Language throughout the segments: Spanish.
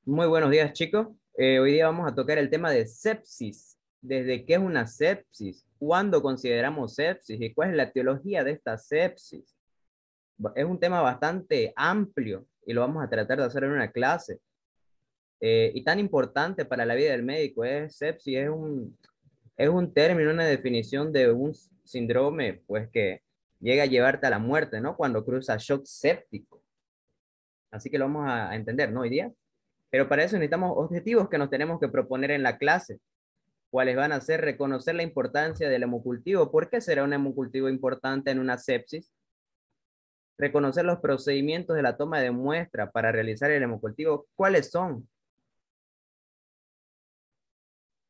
Muy buenos días, chicos. Hoy día vamos a tocar el tema de sepsis. ¿Desde qué es una sepsis? ¿Cuándo consideramos sepsis? ¿Y cuál es la etiología de esta sepsis? Es un tema bastante amplio y lo vamos a tratar de hacer en una clase. Y tan importante para la vida del médico es sepsis, es un término, una definición de un síndrome, pues que llega a llevarte a la muerte, ¿no? Cuando cruza shock séptico. Así que lo vamos a entender, ¿no? Hoy día. Pero para eso necesitamos objetivos que nos tenemos que proponer en la clase, cuáles van a ser reconocer la importancia del hemocultivo. ¿Por qué será un hemocultivo importante en una sepsis? Reconocer los procedimientos de la toma de muestra para realizar el hemocultivo. ¿Cuáles son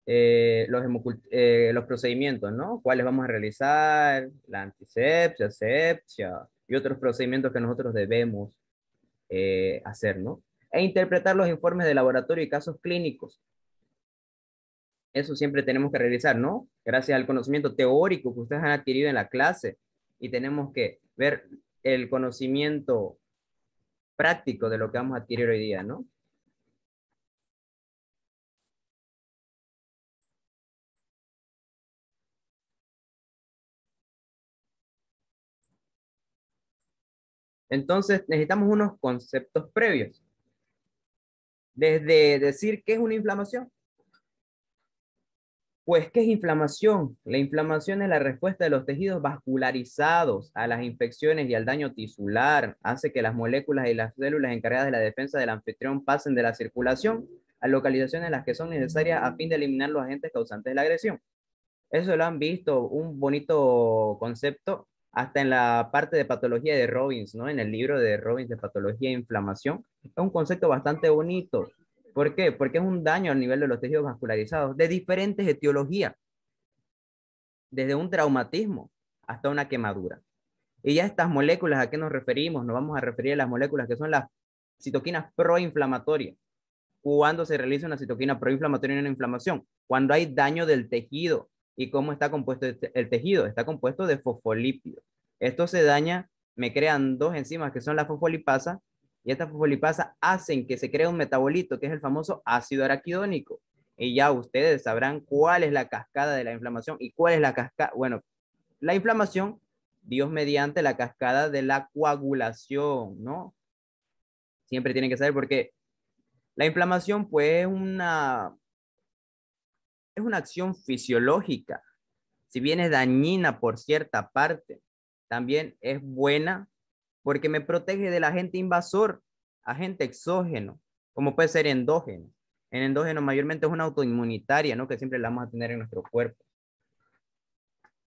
los procedimientos, ¿no? ¿Cuáles vamos a realizar? La antisepsia, sepsia y otros procedimientos que nosotros debemos hacer, ¿no? E interpretar los informes de laboratorio y casos clínicos. Eso siempre tenemos que realizar, ¿no? Gracias al conocimiento teórico que ustedes han adquirido en la clase y tenemos que ver el conocimiento práctico de lo que vamos a adquirir hoy día, ¿no? Entonces necesitamos unos conceptos previos. Desde decir qué es una inflamación. Pues, ¿qué es inflamación? La inflamación es la respuesta de los tejidos vascularizados a las infecciones y al daño tisular. Hace que las moléculas y las células encargadas de la defensa del anfitrión pasen de la circulación a localizaciones en las que son necesarias a fin de eliminar los agentes causantes de la agresión. Eso lo han visto, un bonito concepto, hasta en la parte de patología de Robbins, ¿no? En el libro de Robbins de patología e inflamación. Es un concepto bastante bonito. ¿Por qué? Porque es un daño al nivel de los tejidos vascularizados de diferentes etiologías, desde un traumatismo hasta una quemadura. Y ya estas moléculas, ¿a qué nos referimos? Nos vamos a referir a las moléculas que son las citoquinas proinflamatorias. Cuando se realiza una citoquina proinflamatoria en una inflamación, cuando hay daño del tejido. ¿Y cómo está compuesto el tejido? Está compuesto de fosfolípidos. Esto se daña, me crean dos enzimas que son la fosfolipasa, y estas fosfolipasas hacen que se cree un metabolito que es el famoso ácido araquidónico. Y ya ustedes sabrán cuál es la cascada de la inflamación y cuál es la cascada, bueno, la inflamación, Dios mediante la cascada de la coagulación, ¿no? Siempre tienen que saber porque la inflamación, pues, es una acción fisiológica. Si bien es dañina por cierta parte, también es buena porque me protege del agente invasor, agente exógeno, como puede ser endógeno. En endógeno mayormente es una autoinmunitaria, ¿no? Que siempre la vamos a tener en nuestro cuerpo.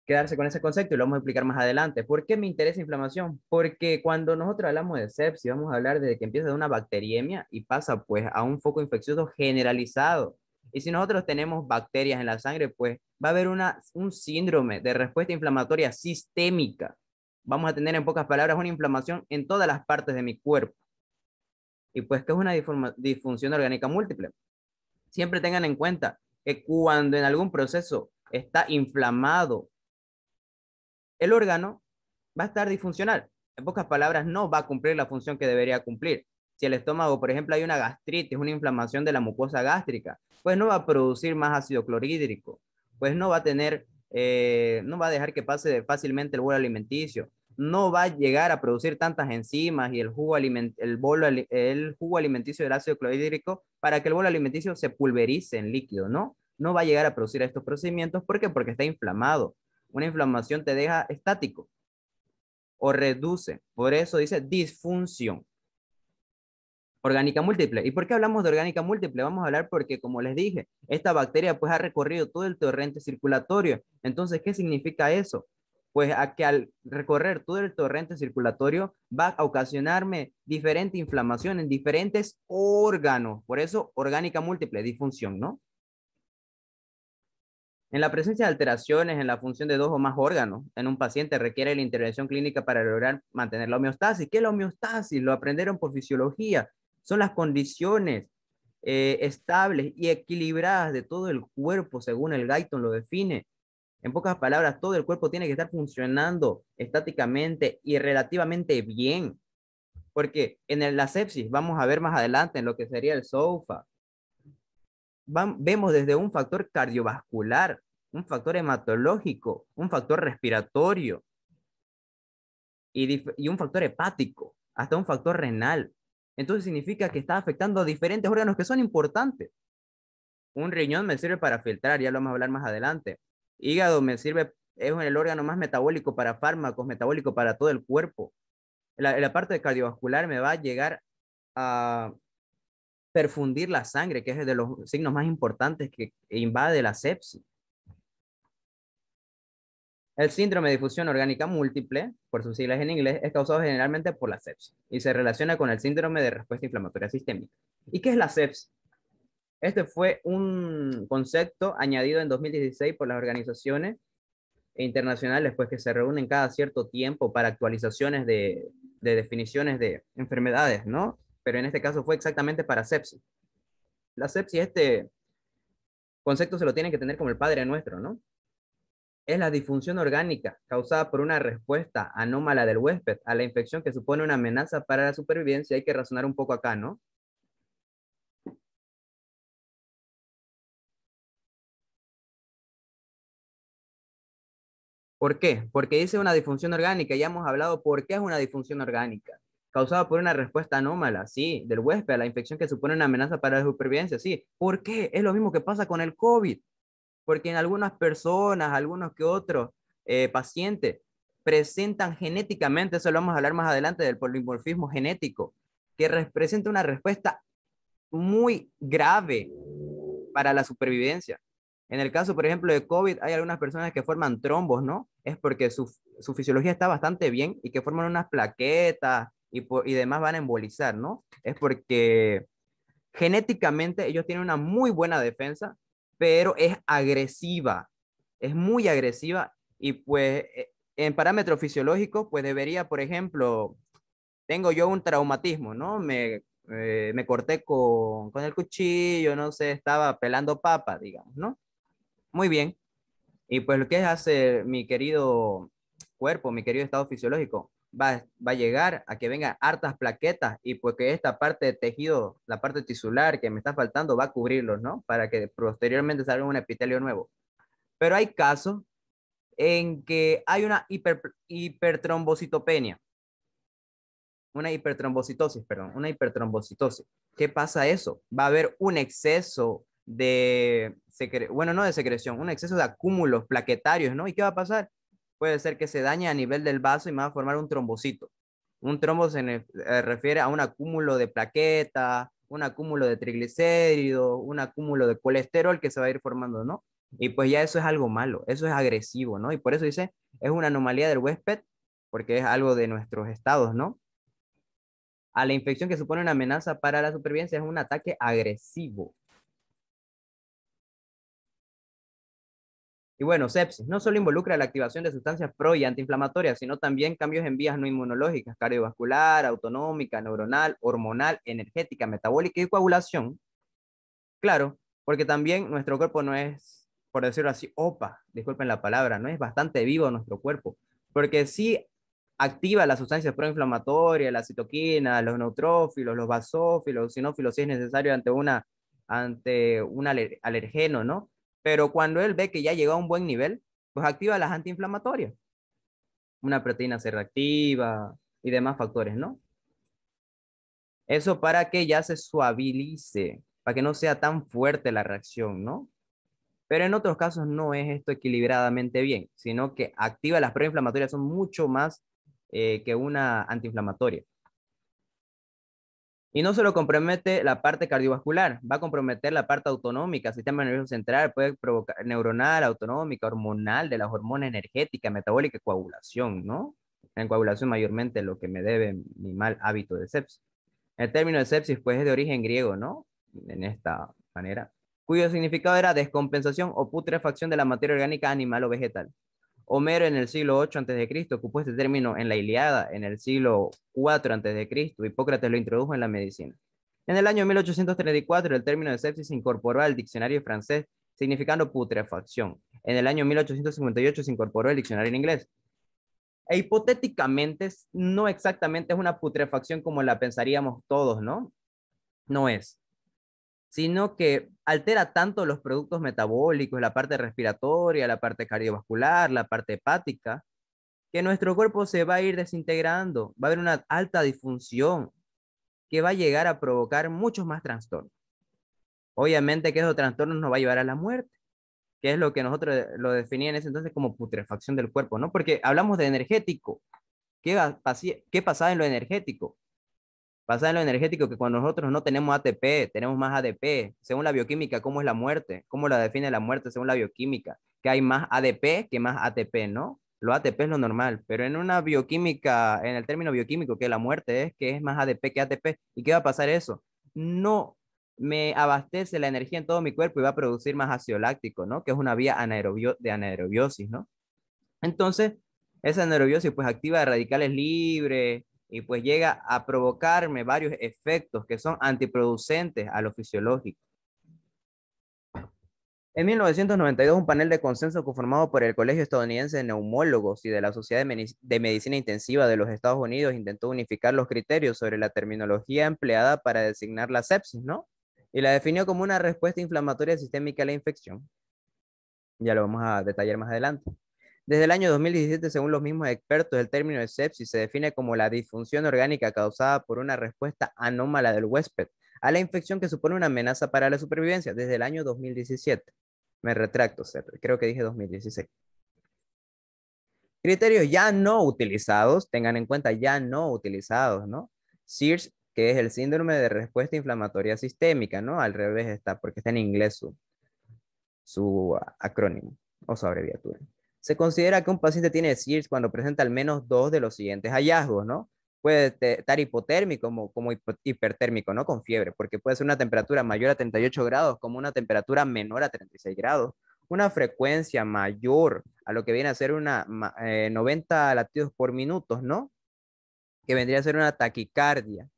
Quedarse con ese concepto y lo vamos a explicar más adelante. ¿Por qué me interesa inflamación? Porque cuando nosotros hablamos de sepsis, vamos a hablar desde que empieza de una bacteriemia y pasa pues a un foco infeccioso generalizado. Y si nosotros tenemos bacterias en la sangre, pues va a haber un síndrome de respuesta inflamatoria sistémica. Vamos a tener en pocas palabras una inflamación en todas las partes de mi cuerpo. Y pues que es una disfunción orgánica múltiple. Siempre tengan en cuenta que cuando en algún proceso está inflamado el órgano, va a estar disfuncional. En pocas palabras, no va a cumplir la función que debería cumplir. Si el estómago, por ejemplo, hay una gastritis, una inflamación de la mucosa gástrica, pues no va a producir más ácido clorhídrico, pues no va a tener, no va a dejar que pase fácilmente el bolo alimenticio, no va a llegar a producir tantas enzimas y el jugo alimenticio del ácido clorhídrico para que el bolo alimenticio se pulverice en líquido, ¿no? No va a llegar a producir estos procedimientos. ¿Por qué? Porque está inflamado. Una inflamación te deja estático o reduce. Por eso dice disfunción orgánica múltiple. ¿Y por qué hablamos de orgánica múltiple? Vamos a hablar porque, como les dije, esta bacteria pues ha recorrido todo el torrente circulatorio. Entonces, ¿qué significa eso? Pues a que al recorrer todo el torrente circulatorio va a ocasionarme diferente inflamación en diferentes órganos. Por eso, orgánica múltiple, disfunción, ¿no? En la presencia de alteraciones en la función de dos o más órganos en un paciente requiere la intervención clínica para lograr mantener la homeostasis. ¿Qué es la homeostasis? Lo aprendieron por fisiología. Son las condiciones estables y equilibradas de todo el cuerpo, según el Guyton lo define. En pocas palabras, todo el cuerpo tiene que estar funcionando estáticamente y relativamente bien. Porque en la sepsis, vamos a ver más adelante en lo que sería el SOFA, vemos desde un factor cardiovascular, un factor hematológico, un factor respiratorio y un factor hepático, hasta un factor renal. Entonces significa que está afectando a diferentes órganos que son importantes. Un riñón me sirve para filtrar, ya lo vamos a hablar más adelante. Hígado me sirve, es el órgano más metabólico para fármacos, metabólico para todo el cuerpo. La parte cardiovascular me va a llegar a perfundir la sangre, que es de los signos más importantes que invade la sepsis. El síndrome de difusión orgánica múltiple, por sus siglas en inglés, es causado generalmente por la sepsis y se relaciona con el síndrome de respuesta inflamatoria sistémica. ¿Y qué es la sepsis? Este fue un concepto añadido en 2016 por las organizaciones internacionales, pues que se reúnen cada cierto tiempo para actualizaciones de definiciones de enfermedades, ¿no? Pero en este caso fue exactamente para sepsis. La sepsis, este concepto se lo tienen que tener como el padre nuestro, ¿no? Es la disfunción orgánica causada por una respuesta anómala del huésped a la infección que supone una amenaza para la supervivencia. Hay que razonar un poco acá, ¿no? ¿Por qué? Porque dice una disfunción orgánica. Ya hemos hablado por qué es una disfunción orgánica. Causada por una respuesta anómala, sí, del huésped a la infección que supone una amenaza para la supervivencia, sí. ¿Por qué? Es lo mismo que pasa con el COVID. Porque en algunas personas, algunos que otros pacientes presentan genéticamente, eso lo vamos a hablar más adelante del polimorfismo genético, que representa una respuesta muy grave para la supervivencia. En el caso, por ejemplo, de COVID, hay algunas personas que forman trombos, ¿no? Es porque su fisiología está bastante bien y que forman unas plaquetas y demás van a embolizar, ¿no? Es porque genéticamente ellos tienen una muy buena defensa, pero es agresiva, es muy agresiva y pues en parámetros fisiológicos, pues debería, por ejemplo, tengo yo un traumatismo, ¿no? Me corté con el cuchillo, no sé, estaba pelando papa, digamos, ¿no? Muy bien. Y pues lo que hace mi querido cuerpo, mi querido estado fisiológico, va a llegar a que vengan hartas plaquetas y pues que esta parte de tejido, la parte tisular que me está faltando, va a cubrirlos, ¿no? Para que posteriormente salga un epitelio nuevo. Pero hay casos en que hay una hipertrombocitopenia, una hipertrombocitosis, perdón, una hipertrombocitosis. ¿Qué pasa eso? Va a haber un exceso de, bueno, no de secreción, un exceso de acúmulos plaquetarios, ¿no? ¿Y qué va a pasar? Puede ser que se dañe a nivel del vaso y me va a formar un trombocito. Un trombo refiere a un acúmulo de plaquetas, un acúmulo de triglicéridos, un acúmulo de colesterol que se va a ir formando, ¿no? Y pues ya eso es algo malo, eso es agresivo, ¿no? Y por eso dice, es una anomalía del huésped, porque es algo de nuestros estados, ¿no? A la infección que supone una amenaza para la supervivencia es un ataque agresivo. Y bueno, sepsis no solo involucra la activación de sustancias pro y antiinflamatorias, sino también cambios en vías no inmunológicas, cardiovascular, autonómica, neuronal, hormonal, energética, metabólica y coagulación. Claro, porque también nuestro cuerpo no es, por decirlo así, opa, disculpen la palabra, no es bastante vivo nuestro cuerpo, porque sí activa las sustancias proinflamatorias, la citoquina, los neutrófilos, los basófilos, los sinófilos si es necesario ante un alergeno, ¿no? Pero cuando él ve que ya llegó a un buen nivel, pues activa las antiinflamatorias, una proteína C reactiva y demás factores, ¿no? Eso para que ya se suavice, para que no sea tan fuerte la reacción, ¿no? Pero en otros casos no es esto equilibradamente bien, sino que activa las proinflamatorias, son mucho más que una antiinflamatoria. Y no solo compromete la parte cardiovascular, va a comprometer la parte autonómica, sistema nervioso central, puede provocar neuronal, autonómica, hormonal, de las hormonas energéticas, metabólica y coagulación, ¿no? En coagulación mayormente lo que me debe mi mal hábito de sepsis. El término de sepsis pues es de origen griego, ¿no? En esta manera, cuyo significado era descompensación o putrefacción de la materia orgánica animal o vegetal. Homero en el siglo 8 a.C. ocupó este término en la Ilíada, en el siglo 4 a.C. Hipócrates lo introdujo en la medicina. En el año 1834 el término de sepsis se incorporó al diccionario francés significando putrefacción. En el año 1858 se incorporó el diccionario en inglés. E hipotéticamente, no exactamente es una putrefacción como la pensaríamos todos, ¿no? No es, sino que altera tanto los productos metabólicos, la parte respiratoria, la parte cardiovascular, la parte hepática, que nuestro cuerpo se va a ir desintegrando, va a haber una alta disfunción que va a llegar a provocar muchos más trastornos. Obviamente que esos trastornos nos va a llevar a la muerte, que es lo que nosotros lo definían en ese entonces como putrefacción del cuerpo, ¿no? Porque hablamos de energético. ¿Qué pasaba en lo energético? Pasaba en lo energético que cuando nosotros no tenemos ATP, tenemos más ADP. Según la bioquímica, ¿cómo es la muerte? ¿Cómo la define la muerte según la bioquímica? Que hay más ADP que más ATP, ¿no? Lo ATP es lo normal, pero en una bioquímica, en el término bioquímico, que la muerte es que es más ADP que ATP. ¿Y qué va a pasar eso? No me abastece la energía en todo mi cuerpo y va a producir más ácido láctico, ¿no? Que es una vía de anaerobiosis, ¿no? Entonces, esa anaerobiosis pues activa radicales libres y pues llega a provocarme varios efectos que son antiproducentes a lo fisiológico. En 1992, un panel de consenso conformado por el Colegio Estadounidense de Neumólogos y de la Sociedad de Medicina Intensiva de los Estados Unidos intentó unificar los criterios sobre la terminología empleada para designar la sepsis, ¿no? Y la definió como una respuesta inflamatoria sistémica a la infección. Ya lo vamos a detallar más adelante. Desde el año 2017, según los mismos expertos, el término de sepsis se define como la disfunción orgánica causada por una respuesta anómala del huésped a la infección que supone una amenaza para la supervivencia desde el año 2017. Me retracto, creo que dije 2016. Criterios ya no utilizados, tengan en cuenta ya no utilizados, ¿no? SIRS, que es el síndrome de respuesta inflamatoria sistémica, ¿no? Al revés está, porque está en inglés su acrónimo o su abreviatura. Se considera que un paciente tiene SIRS cuando presenta al menos dos de los siguientes hallazgos, ¿no? Puede estar hipotérmico como hipertérmico, ¿no? Con fiebre, porque puede ser una temperatura mayor a 38 grados como una temperatura menor a 36 grados. Una frecuencia mayor a lo que viene a ser 90 latidos por minuto, ¿no? Que vendría a ser una taquicardia.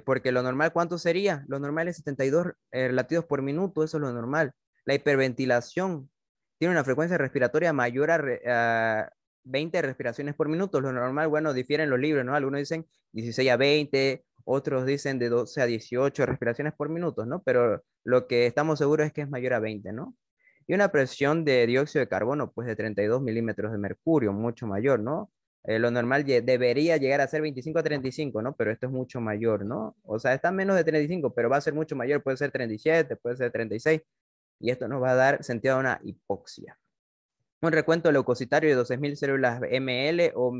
Porque lo normal, ¿cuánto sería? Lo normal es 72 latidos por minuto, eso es lo normal. La hiperventilación tiene una frecuencia respiratoria mayor a 20 respiraciones por minuto. Lo normal, bueno, difieren los libros, ¿no? Algunos dicen 16 a 20, otros dicen de 12 a 18 respiraciones por minuto, ¿no? Pero lo que estamos seguros es que es mayor a 20, ¿no? Y una presión de dióxido de carbono, pues de 32 milímetros de mercurio, mucho mayor, ¿no? Lo normal debería llegar a ser 25 a 35, ¿no? Pero esto es mucho mayor, ¿no? O sea, está menos de 35, pero va a ser mucho mayor, puede ser 37, puede ser 36, y esto nos va a dar sentido a una hipoxia. Un recuento leucocitario de 12.000 células ml o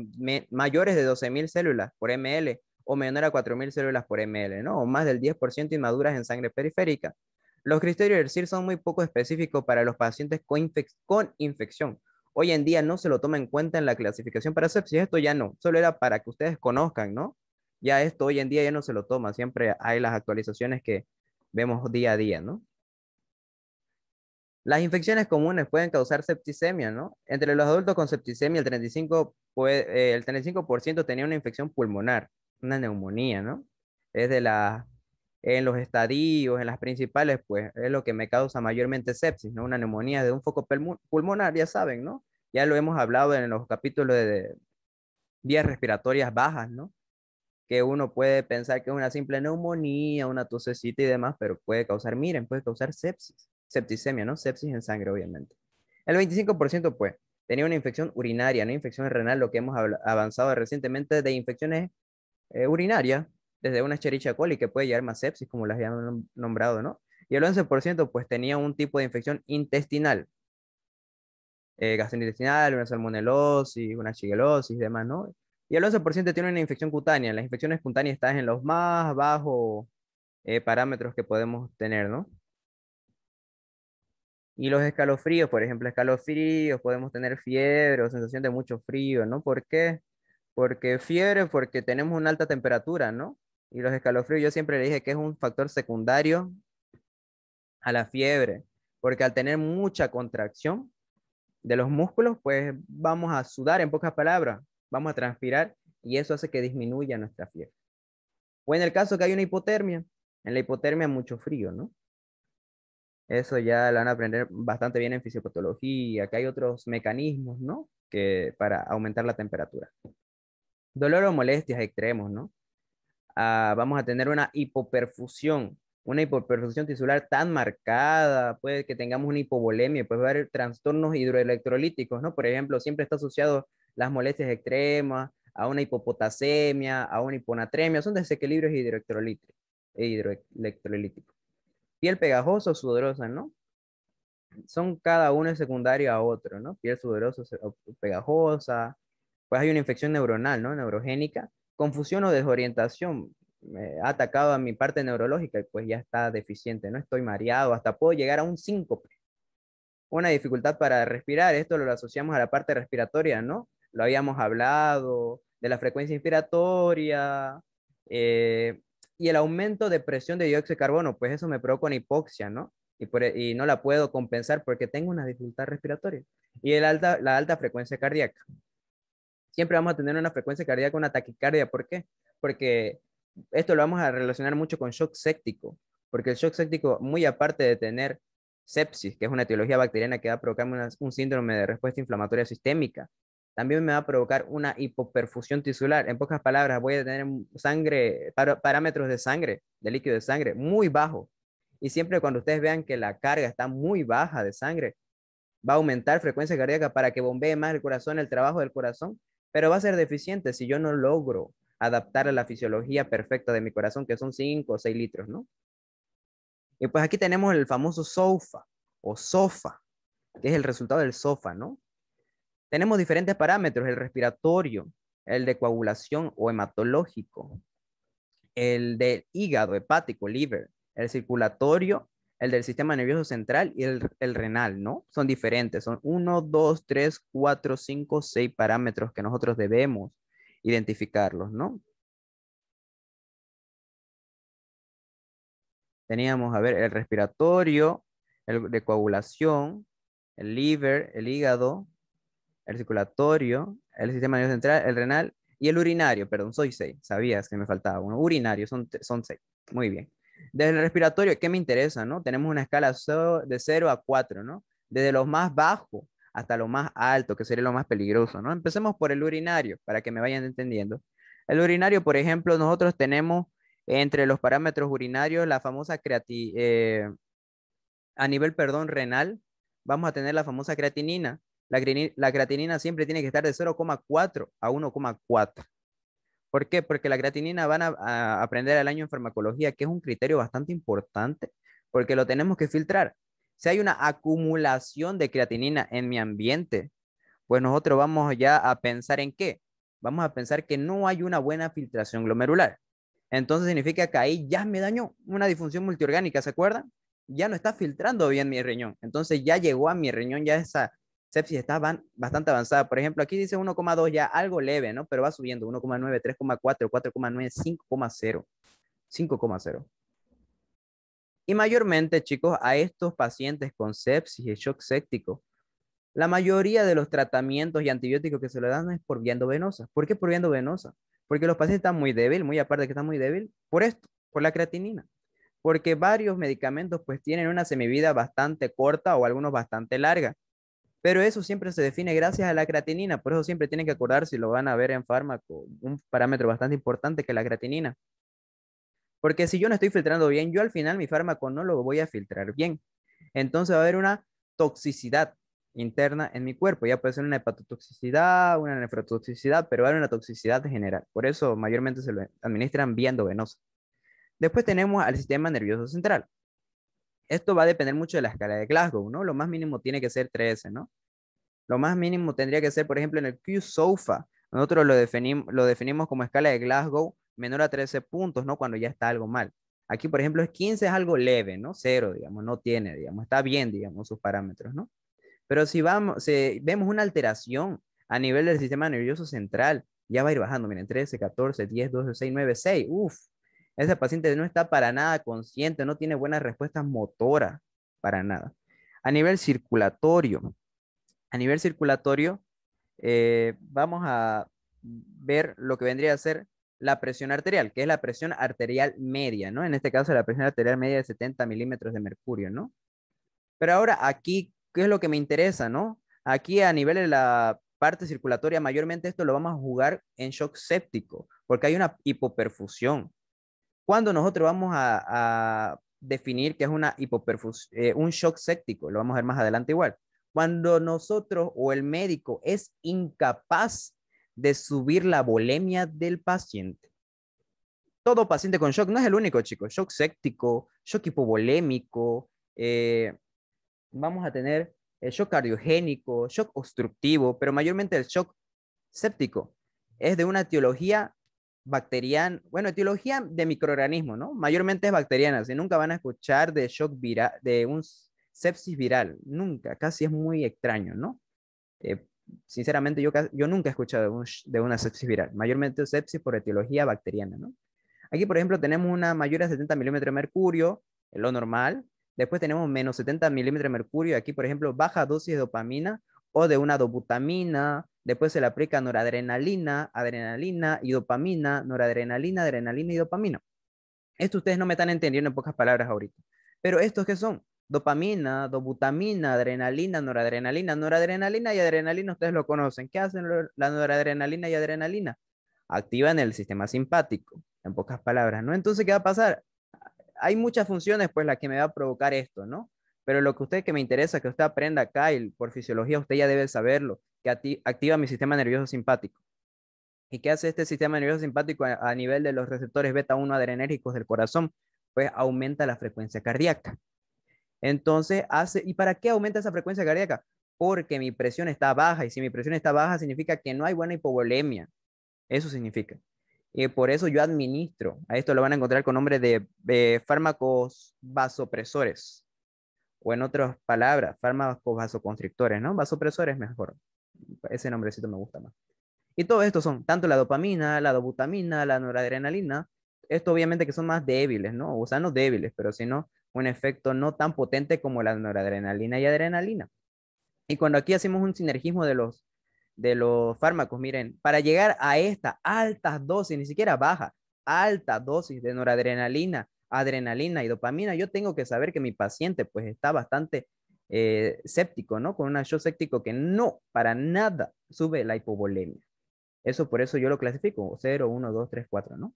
mayores de 12.000 células por ml o menor a 4.000 células por ml, ¿no? O más del 10% inmaduras en sangre periférica. Los criterios del CIR son muy poco específicos para los pacientes con infección. Hoy en día no se lo toma en cuenta en la clasificación para sepsis. Esto ya no, solo era para que ustedes conozcan, ¿no? Ya esto hoy en día ya no se lo toma. Siempre hay las actualizaciones que vemos día a día, ¿no? Las infecciones comunes pueden causar septicemia, ¿no? Entre los adultos con septicemia, el 35% tenía una infección pulmonar, una neumonía, ¿no? Es en los estadios, en las principales, pues es lo que me causa mayormente sepsis, ¿no? Una neumonía de un foco pulmonar, ya saben, ¿no? Ya lo hemos hablado en los capítulos de vías respiratorias bajas, ¿no? Que uno puede pensar que es una simple neumonía, una tosecita y demás, pero puede causar, miren, puede causar sepsis, septicemia, ¿no? Sepsis en sangre, obviamente. El 25%, pues, tenía una infección urinaria, no infección renal, lo que hemos avanzado recientemente de infecciones urinarias, desde una Escherichia coli que puede llevar más sepsis, como las habían nombrado, ¿no? Y el 11%, pues, tenía un tipo de infección intestinal, gastrointestinal, una salmonelosis, una shigellosis y demás, ¿no? Y el 11% tiene una infección cutánea. Las infecciones cutáneas están en los más bajos parámetros que podemos tener, ¿no? Y los escalofríos, por ejemplo, escalofríos, podemos tener fiebre o sensación de mucho frío, ¿no? ¿Por qué? Porque fiebre, porque tenemos una alta temperatura, ¿no? Y los escalofríos, yo siempre le dije que es un factor secundario a la fiebre, porque al tener mucha contracción, de los músculos, pues vamos a sudar, en pocas palabras, vamos a transpirar y eso hace que disminuya nuestra fiebre. O en el caso que hay una hipotermia, en la hipotermia mucho frío, ¿no? Eso ya lo van a aprender bastante bien en fisiopatología, que hay otros mecanismos, ¿no? Que para aumentar la temperatura. Dolor o molestias extremos, ¿no? Vamos a tener una hipoperfusión tisular tan marcada, puede que tengamos una hipovolemia, puede haber trastornos hidroelectrolíticos, ¿no? Por ejemplo, siempre está asociado las molestias extremas a una hipopotasemia, a una hiponatremia, son desequilibrios hidroelectrolíticos. Piel pegajosa o sudorosa, ¿no? Son cada uno es secundario a otro, ¿no? Piel sudorosa o pegajosa, pues hay una infección neuronal, ¿no? Neurogénica, confusión o desorientación. Ha atacado a mi parte neurológica y pues ya está deficiente, ¿no? Estoy mareado, hasta puedo llegar a un síncope. Una dificultad para respirar, esto lo asociamos a la parte respiratoria, ¿no? Lo habíamos hablado, de la frecuencia inspiratoria, eh, y el aumento de presión de dióxido de carbono, pues eso me provoca una hipoxia, ¿no? Y no la puedo compensar porque tengo una dificultad respiratoria. Y la alta frecuencia cardíaca. Siempre vamos a tener una frecuencia cardíaca, una taquicardia. ¿Por qué? Porque esto lo vamos a relacionar mucho con shock séptico, porque el shock séptico, muy aparte de tener sepsis, que es una etiología bacteriana que va a provocar un síndrome de respuesta inflamatoria sistémica, también me va a provocar una hipoperfusión tisular. En pocas palabras, voy a tener sangre, parámetros de sangre, de líquido de sangre, muy bajo. Y siempre cuando ustedes vean que la carga está muy baja de sangre, va a aumentar frecuencia cardíaca para que bombee más el corazón, el trabajo del corazón, pero va a ser deficiente si yo no logro adaptar a la fisiología perfecta de mi corazón, que son 5 o 6 litros, ¿no? Y pues aquí tenemos el famoso SOFA o SOFA, que es el resultado del SOFA, ¿no? Tenemos diferentes parámetros, el respiratorio, el de coagulación o hematológico, el del hígado, hepático, liver, el circulatorio, el del sistema nervioso central y el renal, ¿no? Son diferentes, son uno, 2, 3, 4, 5, 6 parámetros que nosotros debemos identificarlos, ¿no? Teníamos, a ver, el respiratorio, el de coagulación, el liver, el hígado, el circulatorio, el sistema nervioso central, el renal y el urinario. Perdón, soy 6. Sabías que me faltaba uno. Urinario, son 6. Muy bien. Desde el respiratorio, ¿qué me interesa, no? Tenemos una escala de 0 a 4, ¿no? Desde lo más bajo hasta lo más alto, que sería lo más peligroso, ¿no? Empecemos por el urinario, para que me vayan entendiendo. El urinario, por ejemplo, nosotros tenemos entre los parámetros urinarios la famosa a nivel, perdón, renal, vamos a tener la famosa creatinina. La creatinina siempre tiene que estar de 0,4 a 1,4. ¿Por qué? Porque la creatinina van a aprender al año en farmacología, que es un criterio bastante importante, porque lo tenemos que filtrar. Si hay una acumulación de creatinina en mi ambiente, pues nosotros vamos ya a pensar en qué. Vamos a pensar que no hay una buena filtración glomerular. Entonces significa que ahí ya me dañó una disfunción multiorgánica, ¿se acuerdan? Ya no está filtrando bien mi riñón. Entonces ya llegó a mi riñón, ya esa sepsis está bastante avanzada. Por ejemplo, aquí dice 1,2, ya algo leve, ¿no? Pero va subiendo, 1,9, 3,4, 4,9, 5,0, 5,0. Y mayormente, chicos, a estos pacientes con sepsis y shock séptico, la mayoría de los tratamientos y antibióticos que se le dan es por vía endovenosa. ¿Por qué por vía endovenosa? Porque los pacientes están muy débiles, muy aparte de que están muy débiles, por esto, por la creatinina. Porque varios medicamentos pues tienen una semivida bastante corta o algunos bastante larga. Pero eso siempre se define gracias a la creatinina. Por eso siempre tienen que acordar si lo van a ver en fármaco, un parámetro bastante importante que la creatinina. Porque si yo no estoy filtrando bien, yo al final mi fármaco no lo voy a filtrar bien. Entonces va a haber una toxicidad interna en mi cuerpo. Ya puede ser una hepatotoxicidad, una nefrotoxicidad, pero va a haber una toxicidad general. Por eso mayormente se lo administran vía endovenosa. Después tenemos al sistema nervioso central. Esto va a depender mucho de la escala de Glasgow, ¿no? Lo más mínimo tiene que ser 13, ¿no? Lo más mínimo tendría que ser, por ejemplo, en el Q-SOFA. Nosotros lo definimos como escala de Glasgow menor a 13 puntos, ¿no? Cuando ya está algo mal. Aquí, por ejemplo, es 15, es algo leve, ¿no? Cero, digamos, no tiene, digamos, está bien, digamos, sus parámetros, ¿no? Pero si vemos una alteración a nivel del sistema nervioso central, ya va a ir bajando, miren, 13, 14, 10, 12, 6, 9, 6. Uf, ese paciente no está para nada consciente, no tiene buenas respuestas motoras, para nada. A nivel circulatorio, a nivel circulatorio, vamos a ver lo que vendría a ser la presión arterial, que es la presión arterial media, ¿no? En este caso, la presión arterial media de 70 milímetros de mercurio, ¿no? Pero ahora aquí, ¿qué es lo que me interesa, no? Aquí a nivel de la parte circulatoria, mayormente esto lo vamos a jugar en shock séptico, porque hay una hipoperfusión. Cuando nosotros vamos a definir qué es una un shock séptico, lo vamos a ver más adelante igual. Cuando nosotros o el médico es incapaz de subir la volemia del paciente. Todo paciente con shock no es el único, chicos. Shock séptico, shock hipovolémico, vamos a tener el shock cardiogénico, shock obstructivo, pero mayormente el shock séptico es de una etiología bacteriana, bueno, etiología de microorganismos, ¿no? Mayormente es bacteriana, si nunca van a escuchar de shock viral, de un sepsis viral, nunca, casi es muy extraño, ¿no? Eh, Sinceramente, yo nunca he escuchado de una sepsis viral, mayormente sepsis por etiología bacteriana, ¿no? Aquí, por ejemplo, tenemos una mayor a 70 milímetros de mercurio, lo normal. Después tenemos menos 70 milímetros de mercurio. Aquí, por ejemplo, baja dosis de dopamina o de una dobutamina. Después se le aplica noradrenalina, adrenalina y dopamina, noradrenalina, adrenalina y dopamina. Esto ustedes no me están entendiendo en pocas palabras ahorita. Pero ¿estos qué son? Dopamina, dobutamina, adrenalina, noradrenalina. Noradrenalina y adrenalina ustedes lo conocen. ¿Qué hacen la noradrenalina y adrenalina? Activan el sistema simpático, en pocas palabras, ¿no? Entonces, ¿qué va a pasar? Hay muchas funciones, pues, las que me va a provocar esto, ¿no? Pero lo que usted que me interesa, que usted aprenda acá y por fisiología, usted ya debe saberlo, que activa mi sistema nervioso simpático. ¿Y qué hace este sistema nervioso simpático a nivel de los receptores beta 1 adrenérgicos del corazón? Pues aumenta la frecuencia cardíaca. Entonces ¿y para qué aumenta esa frecuencia cardíaca? Porque mi presión está baja y si mi presión está baja significa que no hay buena hipovolemia. Eso significa. Y por eso yo administro. A esto lo van a encontrar con nombre de fármacos vasopresores. O en otras palabras, fármacos vasoconstrictores, ¿no? Vasopresores mejor. Ese nombrecito me gusta más. Y todo esto son tanto la dopamina, la dobutamina, la noradrenalina. Esto obviamente que son más débiles, ¿no? O sea, no débiles, pero sino un efecto no tan potente como la noradrenalina y adrenalina. Y cuando aquí hacemos un sinergismo de los fármacos, miren, para llegar a estas altas dosis, ni siquiera baja, alta dosis de noradrenalina, adrenalina y dopamina, yo tengo que saber que mi paciente pues está bastante séptico, ¿no? Con un shock séptico que no, para nada sube la hipovolemia. Eso por eso yo lo clasifico, 0, 1, 2, 3, 4, ¿no?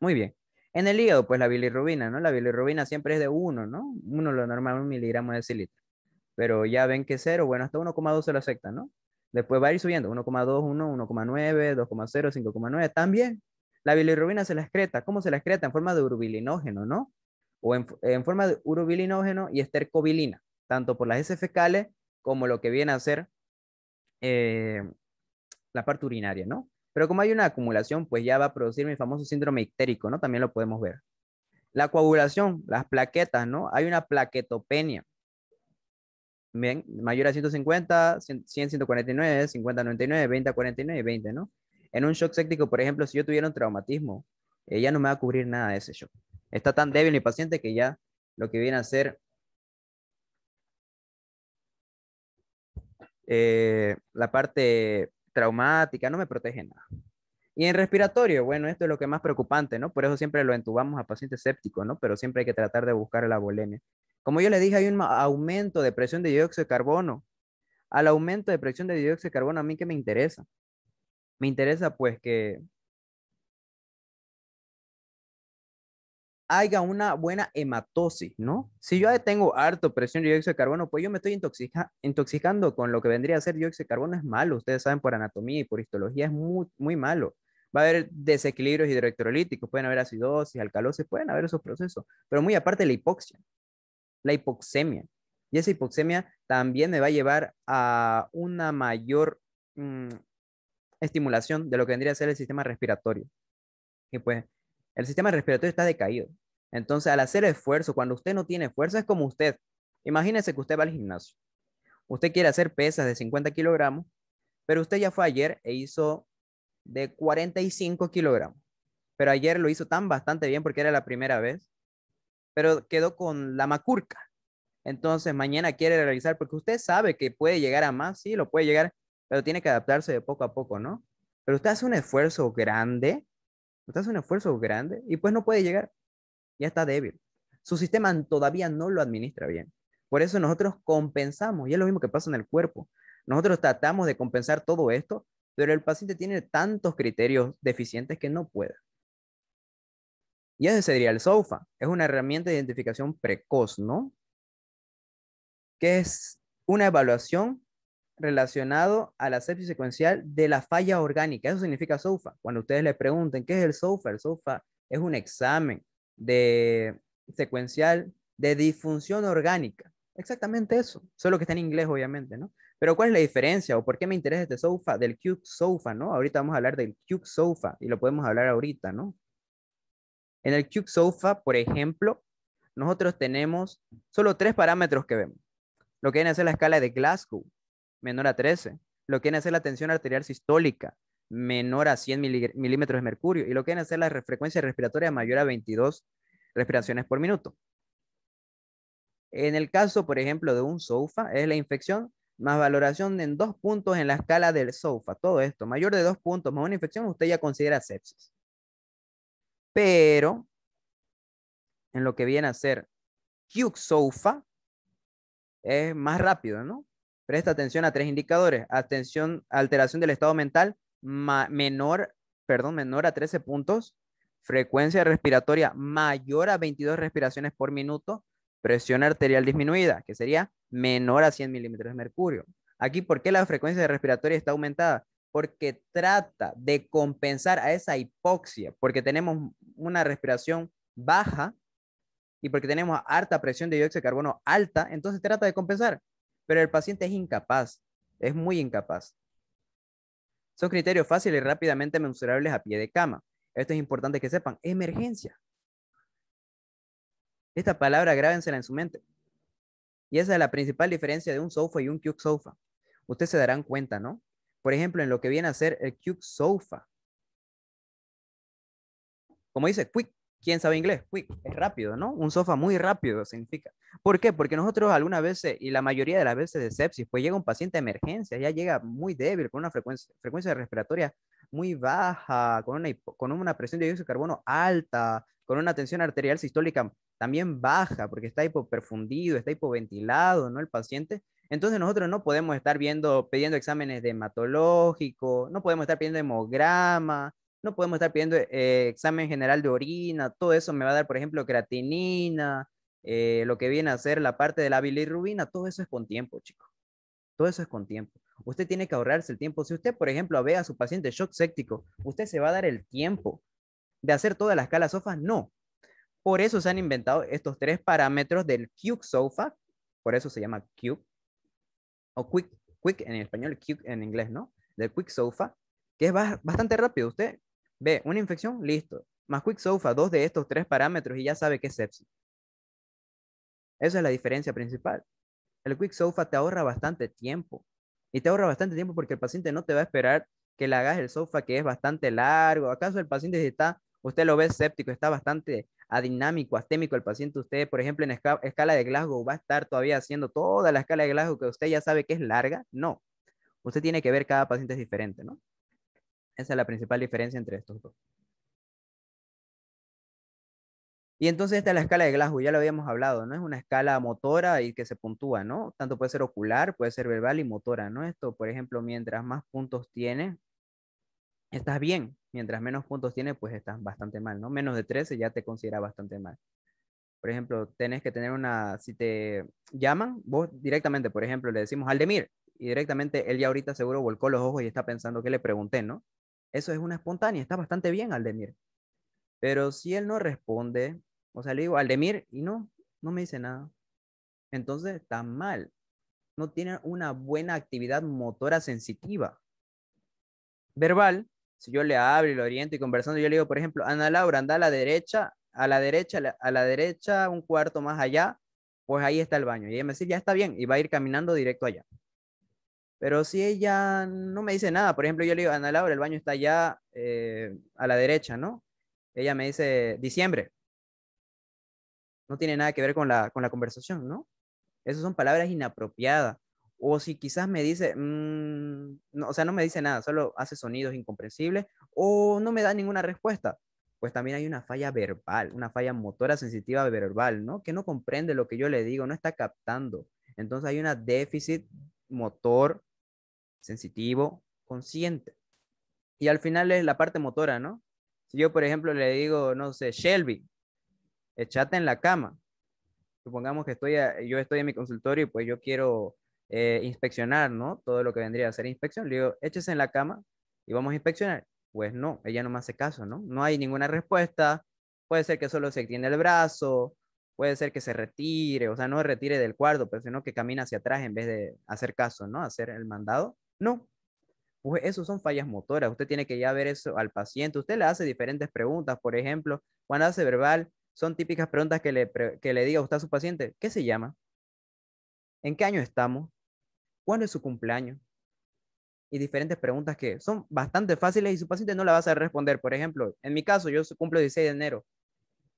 Muy bien. En el hígado, pues la bilirrubina, ¿no? La bilirrubina siempre es de 1, ¿no? 1 lo normal, 1 miligramo de cilitro. Pero ya ven que 0, bueno, hasta 1,2 se lo aceptan, ¿no? Después va a ir subiendo, 1,2, 1, 1,9, 2,0, 5,9. También la bilirrubina se la excreta. ¿Cómo se la excreta? En forma de urobilinógeno, ¿no? O en forma de urobilinógeno y estercobilina, tanto por las heces fecales como lo que viene a ser eh, la parte urinaria, ¿no? Pero como hay una acumulación, pues ya va a producir mi famoso síndrome ictérico, ¿no? También lo podemos ver. La coagulación, las plaquetas, ¿no? Hay una plaquetopenia. Bien, mayor a 150, 100, 149, 50, 99, 20, 49 y 20, ¿no? En un shock séptico, por ejemplo, si yo tuviera un traumatismo, ya no me va a cubrir nada de ese shock. Está tan débil mi paciente que ya lo que viene a ser la parte traumática no me protege nada. Y en respiratorio, bueno, esto es lo que es más preocupante, ¿no? Por eso siempre lo entubamos a pacientes sépticos, ¿no? Pero siempre hay que tratar de buscar la volemia. Como yo le dije, hay un aumento de presión de dióxido de carbono. Al aumento de presión de dióxido de carbono, ¿a mí qué me interesa? Me interesa pues que haya una buena hematosis, ¿no? Si yo tengo harto presión de dióxido de carbono, pues yo me estoy intoxicando con lo que vendría a ser dióxido de carbono, es malo, ustedes saben por anatomía y por histología es muy, muy malo. Va a haber desequilibrios hidroelectrolíticos, pueden haber acidosis, alcalosis, pueden haber esos procesos, pero muy aparte la hipoxia, la hipoxemia. Y esa hipoxemia también me va a llevar a una mayor estimulación de lo que vendría a ser el sistema respiratorio. Y pues el sistema respiratorio está decaído. Entonces, al hacer esfuerzo, cuando usted no tiene fuerza, es como usted. Imagínese que usted va al gimnasio. Usted quiere hacer pesas de 50 kilogramos, pero usted ya fue ayer e hizo de 45 kilogramos. Pero ayer lo hizo tan bastante bien porque era la primera vez, pero quedó con la macurca. Entonces, mañana quiere realizar, porque usted sabe que puede llegar a más, sí, lo puede llegar, pero tiene que adaptarse de poco a poco, ¿no? Pero usted hace un esfuerzo grande, usted hace un esfuerzo grande y pues no puede llegar, ya está débil. Su sistema todavía no lo administra bien. Por eso nosotros compensamos, y es lo mismo que pasa en el cuerpo. Nosotros tratamos de compensar todo esto, pero el paciente tiene tantos criterios deficientes que no puede. Y ese sería el SOFA. Es una herramienta de identificación precoz, ¿no? Que es una evaluación relacionado a la sepsis secuencial de la falla orgánica. Eso significa SOFA. Cuando ustedes le pregunten qué es el SOFA es un examen de secuencial de disfunción orgánica. Exactamente eso. Solo que está en inglés, obviamente, ¿no? Pero ¿cuál es la diferencia o por qué me interesa este SOFA del QC SOFA, ¿no? Ahorita vamos a hablar del QC SOFA y lo podemos hablar ahorita, ¿no? En el QC SOFA, por ejemplo, nosotros tenemos solo 3 parámetros que vemos. Lo que viene a ser la escala de Glasgow, menor a 13. Lo que viene a ser la tensión arterial sistólica, menor a 100 milímetros de mercurio. Y lo que viene a ser la frecuencia respiratoria mayor a 22 respiraciones por minuto. En el caso, por ejemplo, de un SOFA, es la infección más valoración en 2 puntos en la escala del SOFA. Todo esto, mayor de 2 puntos más una infección, usted ya considera sepsis. Pero, en lo que viene a ser QC SOFA, es más rápido, ¿no? Presta atención a 3 indicadores. Atención, alteración del estado mental menor a 13 puntos. Frecuencia respiratoria mayor a 22 respiraciones por minuto. Presión arterial disminuida, que sería menor a 100 milímetros de mercurio. Aquí, ¿por qué la frecuencia respiratoria está aumentada? Porque trata de compensar a esa hipoxia, porque tenemos una respiración baja y porque tenemos alta presión de dióxido de carbono alta, entonces trata de compensar, pero el paciente es incapaz, es muy incapaz. Son criterios fáciles y rápidamente mensurables a pie de cama. Esto es importante que sepan, emergencia. Esta palabra grábensela en su mente. Y esa es la principal diferencia de un SOFA y un QC SOFA. Ustedes se darán cuenta, ¿no? Por ejemplo, en lo que viene a ser el QC SOFA. Como dice quick, ¿quién sabe inglés? Quick, es rápido, ¿no? Un SOFA muy rápido significa. ¿Por qué? Porque nosotros algunas veces, y la mayoría de las veces de sepsis, pues llega un paciente de emergencia, ya llega muy débil, con una frecuencia respiratoria muy baja, con una presión de dióxido de carbono alta, con una tensión arterial sistólica también baja, porque está hipoperfundido, está hipoventilado, ¿no? El paciente. Entonces nosotros no podemos estar pidiendo exámenes de hematológico, no podemos estar pidiendo hemograma, no podemos estar pidiendo examen general de orina, todo eso me va a dar, por ejemplo, creatinina, lo que viene a ser la parte de la bilirrubina, todo eso es con tiempo, chicos. Todo eso es con tiempo. Usted tiene que ahorrarse el tiempo. Si usted, por ejemplo, ve a su paciente shock séptico, usted se va a dar el tiempo de hacer toda la escala SOFA. No. Por eso se han inventado estos 3 parámetros del QC SOFA, por eso se llama QC, o quick en español, QC en inglés, ¿no? Del Quick SOFA, que es bastante rápido. Usted ve una infección, listo. Más Quick SOFA, 2 de estos 3 parámetros y ya sabe que es sepsis. Esa es la diferencia principal. El Quick SOFA te ahorra bastante tiempo. Y te ahorra bastante tiempo porque el paciente no te va a esperar que le hagas el SOFA que es bastante largo. ¿Acaso el paciente si está, usted lo ve séptico, está bastante adinámico, astémico el paciente? Usted, por ejemplo, en escala de Glasgow va a estar todavía haciendo toda la escala de Glasgow que usted ya sabe que es larga. No. Usted tiene que ver cada paciente es diferente, ¿no? Esa es la principal diferencia entre estos dos. Y entonces esta es la escala de Glasgow, ya lo habíamos hablado, ¿no? Es una escala motora y que se puntúa, ¿no? Tanto puede ser ocular, puede ser verbal y motora, ¿no? Esto, por ejemplo, mientras más puntos tiene, estás bien. Mientras menos puntos tiene, pues estás bastante mal, ¿no? Menos de 13 ya te considera bastante mal. Por ejemplo, tenés que tener si te llaman, vos directamente, por ejemplo, le decimos Aldemir, y directamente él ya ahorita seguro volcó los ojos y está pensando que le pregunté, ¿no? Eso es una espontánea, está bastante bien, Aldemir. Pero si él no responde, o sea, le digo, Aldemir, y no me dice nada. Entonces está mal. No tiene una buena actividad motora sensitiva. Verbal, si yo le hablo y lo oriento y conversando, yo le digo, por ejemplo, Ana Laura, anda a la derecha, a la derecha, un cuarto más allá, pues ahí está el baño. Y ella me dice, ya está bien, y va a ir caminando directo allá. Pero si ella no me dice nada, por ejemplo, yo le digo, Ana Laura, el baño está allá a la derecha, ¿no? Ella me dice, diciembre. No tiene nada que ver con la conversación, ¿no? Esas son palabras inapropiadas. O si quizás me dice, no, o sea, no me dice nada, solo hace sonidos incomprensibles o no me da ninguna respuesta. pues también hay una falla verbal, una falla motora sensitiva verbal, ¿no? Que no comprende lo que yo le digo, no está captando. Entonces hay una déficit motor sensitivo consciente. Y al final es la parte motora, ¿no? Si yo, por ejemplo, le digo, no sé, Shelby, echate en la cama. Supongamos que yo estoy en mi consultorio y pues yo quiero inspeccionar, ¿no? Todo lo que vendría a ser inspección. Le digo, échese en la cama y vamos a inspeccionar. Pues no, ella no me hace caso, ¿no? No hay ninguna respuesta. Puede ser que solo se extienda el brazo, puede ser que se retire, o sea, no retire del cuarto, pero sino que camina hacia atrás en vez de hacer caso, ¿no? Hacer el mandado. No, pues eso son fallas motoras. Usted tiene que ya ver eso al paciente. Usted le hace diferentes preguntas. Por ejemplo, cuando hace verbal, son típicas preguntas que le diga usted a su paciente. ¿Qué se llama? ¿En qué año estamos? ¿Cuándo es su cumpleaños? Y diferentes preguntas que son bastante fáciles y su paciente no la va a saber responder. Por ejemplo, en mi caso, yo cumplo el 16 de enero.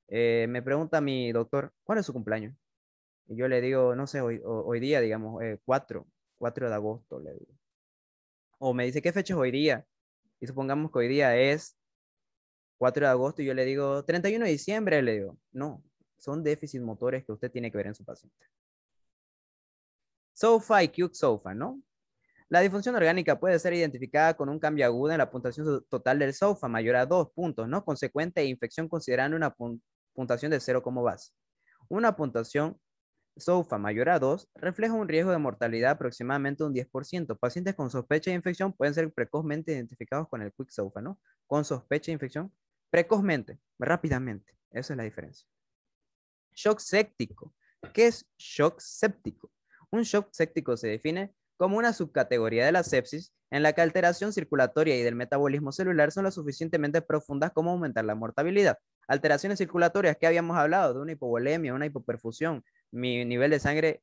Me pregunta mi doctor, ¿cuándo es su cumpleaños? Y yo le digo, no sé, hoy día, digamos, 4 de agosto, le digo. O me dice, ¿qué fecha es hoy día? Y supongamos que hoy día es 4 de agosto y yo le digo 31 de diciembre, le digo, no, son déficits motores que usted tiene que ver en su paciente. SOFA y QSOFA, ¿no? La disfunción orgánica puede ser identificada con un cambio agudo en la puntuación total del SOFA mayor a 2 puntos, ¿no? Consecuente de infección considerando una puntuación de 0 como base. Una puntuación SOFA mayor a 2 refleja un riesgo de mortalidad aproximadamente un 10%. Pacientes con sospecha de infección pueden ser precozmente identificados con el Quick SOFA, ¿no? Con sospecha de infección, precozmente, rápidamente. Esa es la diferencia. Shock séptico. ¿Qué es shock séptico? Un shock séptico se define como una subcategoría de la sepsis en la que alteración circulatoria y del metabolismo celular son lo suficientemente profundas como aumentar la mortalidad. Alteraciones circulatorias, ¿qué habíamos hablado? De una hipovolemia, una hipoperfusión. Mi nivel de sangre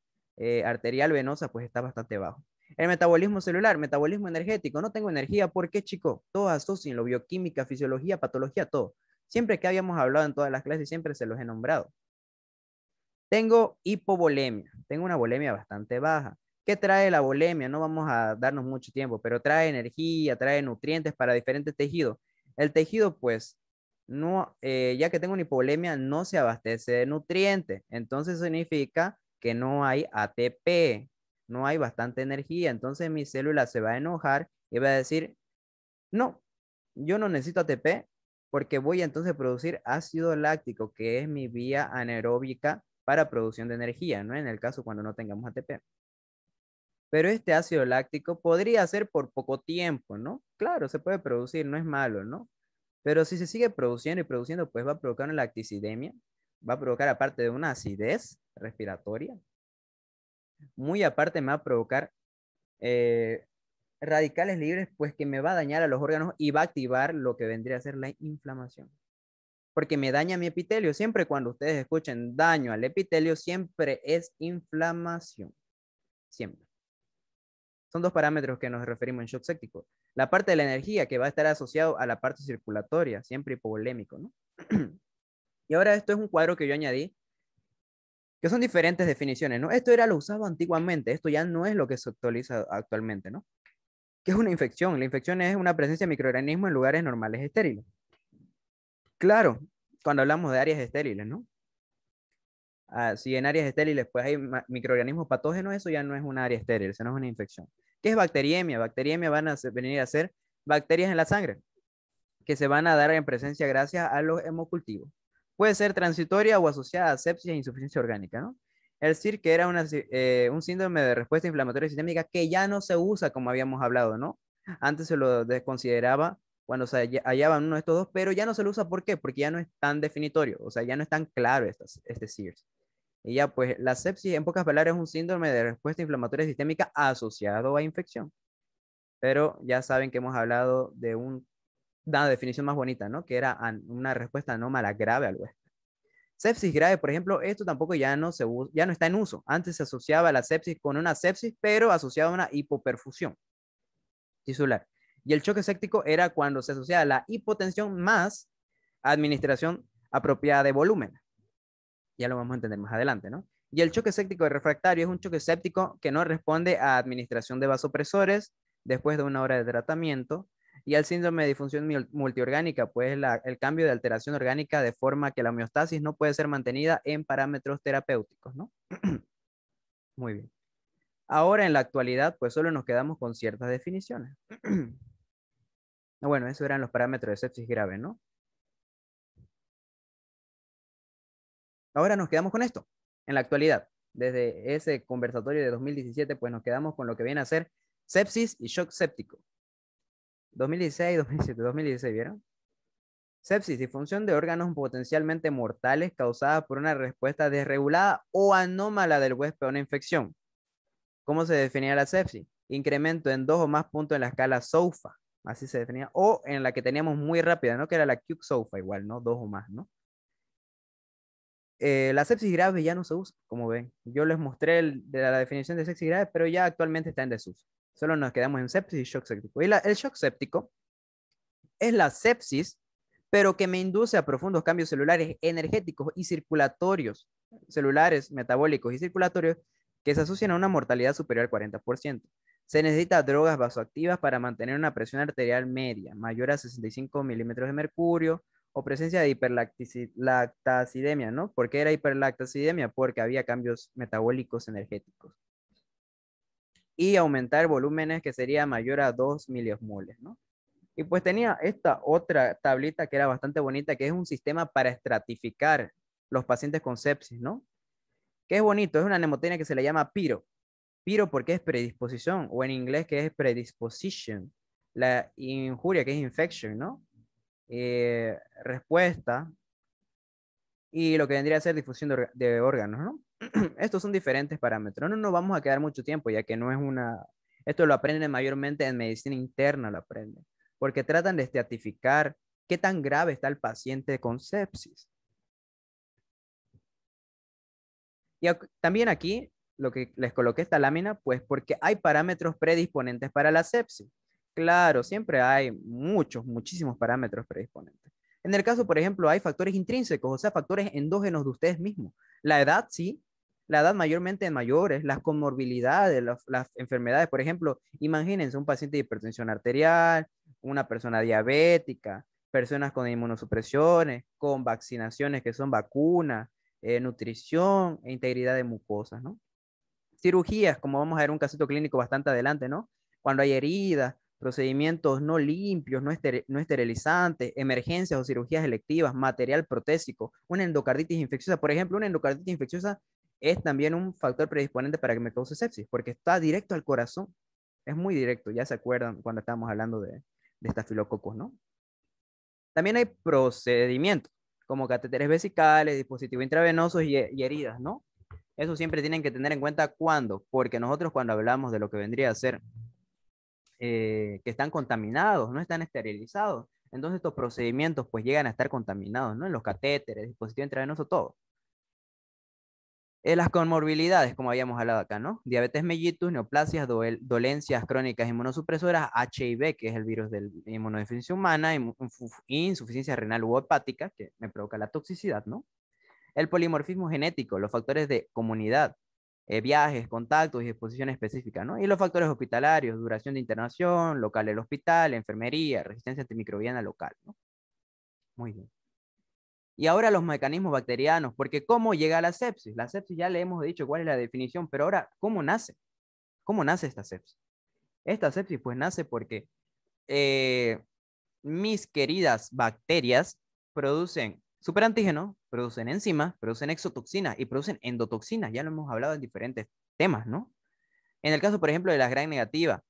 arterial venosa pues está bastante bajo. El metabolismo celular, metabolismo energético. No tengo energía. ¿Por qué, chico? Todo asocian lo bioquímica, fisiología, patología, todo. Siempre que habíamos hablado en todas las clases, siempre se los he nombrado. Tengo hipovolemia, tengo una volemia bastante baja. ¿Qué trae la volemia? No vamos a darnos mucho tiempo, pero trae energía, trae nutrientes para diferentes tejidos. El tejido, pues, no, ya que tengo una hipovolemia, no se abastece de nutrientes. Entonces significa que no hay ATP, no hay bastante energía. Entonces mi célula se va a enojar y va a decir, no, yo no necesito ATP porque voy a entonces producir ácido láctico, que es mi vía anaeróbica para producción de energía, ¿no? En el caso cuando no tengamos ATP. Pero este ácido láctico podría ser por poco tiempo, ¿no? Claro, se puede producir, no es malo, ¿no? Pero si se sigue produciendo y produciendo, pues va a provocar una lacticidemia, va a provocar aparte de una acidez respiratoria, muy aparte me va a provocar eh, radicales libres, pues que me va a dañar a los órganos y va a activar lo que vendría a ser la inflamación. Porque me daña mi epitelio. Siempre cuando ustedes escuchen daño al epitelio, siempre es inflamación. Siempre. Son dos parámetros que nos referimos en shock séptico. La parte de la energía que va a estar asociado a la parte circulatoria, siempre hipovolémico, ¿no? Y ahora esto es un cuadro que yo añadí, que son diferentes definiciones, ¿no? Esto era lo usado antiguamente, esto ya no es lo que se actualiza actualmente, ¿no? ¿Qué es una infección? La infección es una presencia de microorganismos en lugares normales estériles. Claro, cuando hablamos de áreas estériles, ¿no? Si en áreas estériles pues hay microorganismos patógenos, eso ya no es un área estéril, eso no es una infección. ¿Qué es bacteriemia? Bacteriemia van a venir a ser bacterias en la sangre que se van a dar en presencia gracias a los hemocultivos. Puede ser transitoria o asociada a sepsis e insuficiencia orgánica, ¿no? El CIR que era un síndrome de respuesta inflamatoria sistémica que ya no se usa como habíamos hablado, ¿no? Antes se lo desconsideraba cuando se hallaban uno de estos dos, pero ya no se lo usa. ¿Por qué? Porque ya no es tan definitorio, o sea, ya no es tan claro este CIRS. Y ya, pues, la sepsis, en pocas palabras, es un síndrome de respuesta inflamatoria sistémica asociado a infección. Pero ya saben que hemos hablado de una definición más bonita, ¿no? Que era una respuesta anómala grave al huésped. Sepsis grave, por ejemplo, esto tampoco ya no está en uso. Antes se asociaba la sepsis con una sepsis, pero asociada a una hipoperfusión tisular. Y el choque séptico era cuando se asociaba la hipotensión más administración apropiada de volumen. Ya lo vamos a entender más adelante, ¿no? Y el choque séptico refractario es un choque séptico que no responde a administración de vasopresores después de una hora de tratamiento Y el síndrome de disfunción multiorgánica, pues el cambio de alteración orgánica de forma que la homeostasis no puede ser mantenida en parámetros terapéuticos, ¿no? Muy bien. Ahora en la actualidad, pues solo nos quedamos con ciertas definiciones. Bueno, esos eran los parámetros de sepsis grave, ¿no? Ahora nos quedamos con esto, en la actualidad. Desde ese conversatorio de 2017, pues nos quedamos con lo que viene a ser sepsis y shock séptico. 2016, 2017, 2016, ¿vieron? Sepsis, disfunción de órganos potencialmente mortales causada por una respuesta desregulada o anómala del huésped a una infección. ¿Cómo se definía la sepsis? Incremento en 2 o más puntos en la escala SOFA, así se definía, o en la que teníamos muy rápida, ¿no? Que era la Q-SOFA igual, ¿no? 2 o más, ¿no? La sepsis grave ya no se usa, como ven. Yo les mostré de la definición de sepsis grave, pero ya actualmente está en desuso. Solo nos quedamos en sepsis y shock séptico. Y el shock séptico es la sepsis, pero que me induce a profundos cambios celulares, energéticos y circulatorios, celulares, metabólicos y circulatorios, que se asocian a una mortalidad superior al 40%. Se necesita drogas vasoactivas para mantener una presión arterial media, mayor a 65 milímetros de mercurio, o presencia de hiperlactacidemia, ¿no? ¿Por qué era hiperlactacidemia? Porque había cambios metabólicos energéticos. Y aumentar volúmenes que sería mayor a 2 miliosmoles, ¿no? Y pues tenía esta otra tablita que era bastante bonita, que es un sistema para estratificar los pacientes con sepsis, ¿no? Que es bonito, es una mnemotecnia que se le llama PIRO. PIRO porque es predisposición, o en inglés que es predisposition. La injuria que es infection, ¿no? Respuesta, y lo que vendría a ser difusión de órganos, ¿no? Estos son diferentes parámetros. No nos vamos a quedar mucho tiempo, ya que no es una... Esto lo aprenden mayormente en medicina interna, lo aprenden, porque tratan de estratificar qué tan grave está el paciente con sepsis. Y también aquí, lo que les coloqué esta lámina, pues porque hay parámetros predisponentes para la sepsis. Claro, siempre hay muchísimos parámetros predisponentes. En el caso, por ejemplo, hay factores intrínsecos, o sea, factores endógenos de ustedes mismos. La edad, sí, la edad mayormente en mayores, las comorbilidades, las enfermedades, por ejemplo, imagínense un paciente de hipertensión arterial, una persona diabética, personas con inmunosupresiones, con vaccinaciones que son vacunas, nutrición e integridad de mucosas, ¿no? Cirugías, como vamos a ver un casito clínico bastante adelante, ¿no? Cuando hay heridas, procedimientos no limpios, no esterilizantes, emergencias o cirugías electivas, material protésico, una endocarditis infecciosa. Por ejemplo, una endocarditis infecciosa es también un factor predisponente para que me cause sepsis, porque está directo al corazón. Es muy directo, ya se acuerdan cuando estábamos hablando de estafilococos, ¿no? También hay procedimientos como catéteres vesicales, dispositivos intravenosos y heridas, ¿no? Eso siempre tienen que tener en cuenta cuándo, porque nosotros cuando hablamos de lo que vendría a ser que están contaminados, no están esterilizados, entonces estos procedimientos pues llegan a estar contaminados, ¿no? En los catéteres, dispositivo intravenoso, todo. Las comorbilidades, como habíamos hablado acá, ¿no? Diabetes mellitus, neoplasias, dolencias crónicas inmunosupresoras, HIV, que es el virus de la inmunodeficiencia humana, insuficiencia renal u hepática, que me provoca la toxicidad, ¿no? El polimorfismo genético, los factores de comunidad, viajes, contactos y exposición específica, ¿no? Y los factores hospitalarios, duración de internación, local del hospital, enfermería, resistencia antimicrobiana local, ¿no? Muy bien. Y ahora los mecanismos bacterianos, porque ¿cómo llega la sepsis? La sepsis ya le hemos dicho cuál es la definición, pero ahora, ¿cómo nace? ¿Cómo nace esta sepsis? Esta sepsis pues nace porque eh, mis queridas bacterias producen superantígenos, producen enzimas, producen exotoxinas y producen endotoxinas. Ya lo hemos hablado en diferentes temas, ¿no? En el caso, por ejemplo, de las gran negativas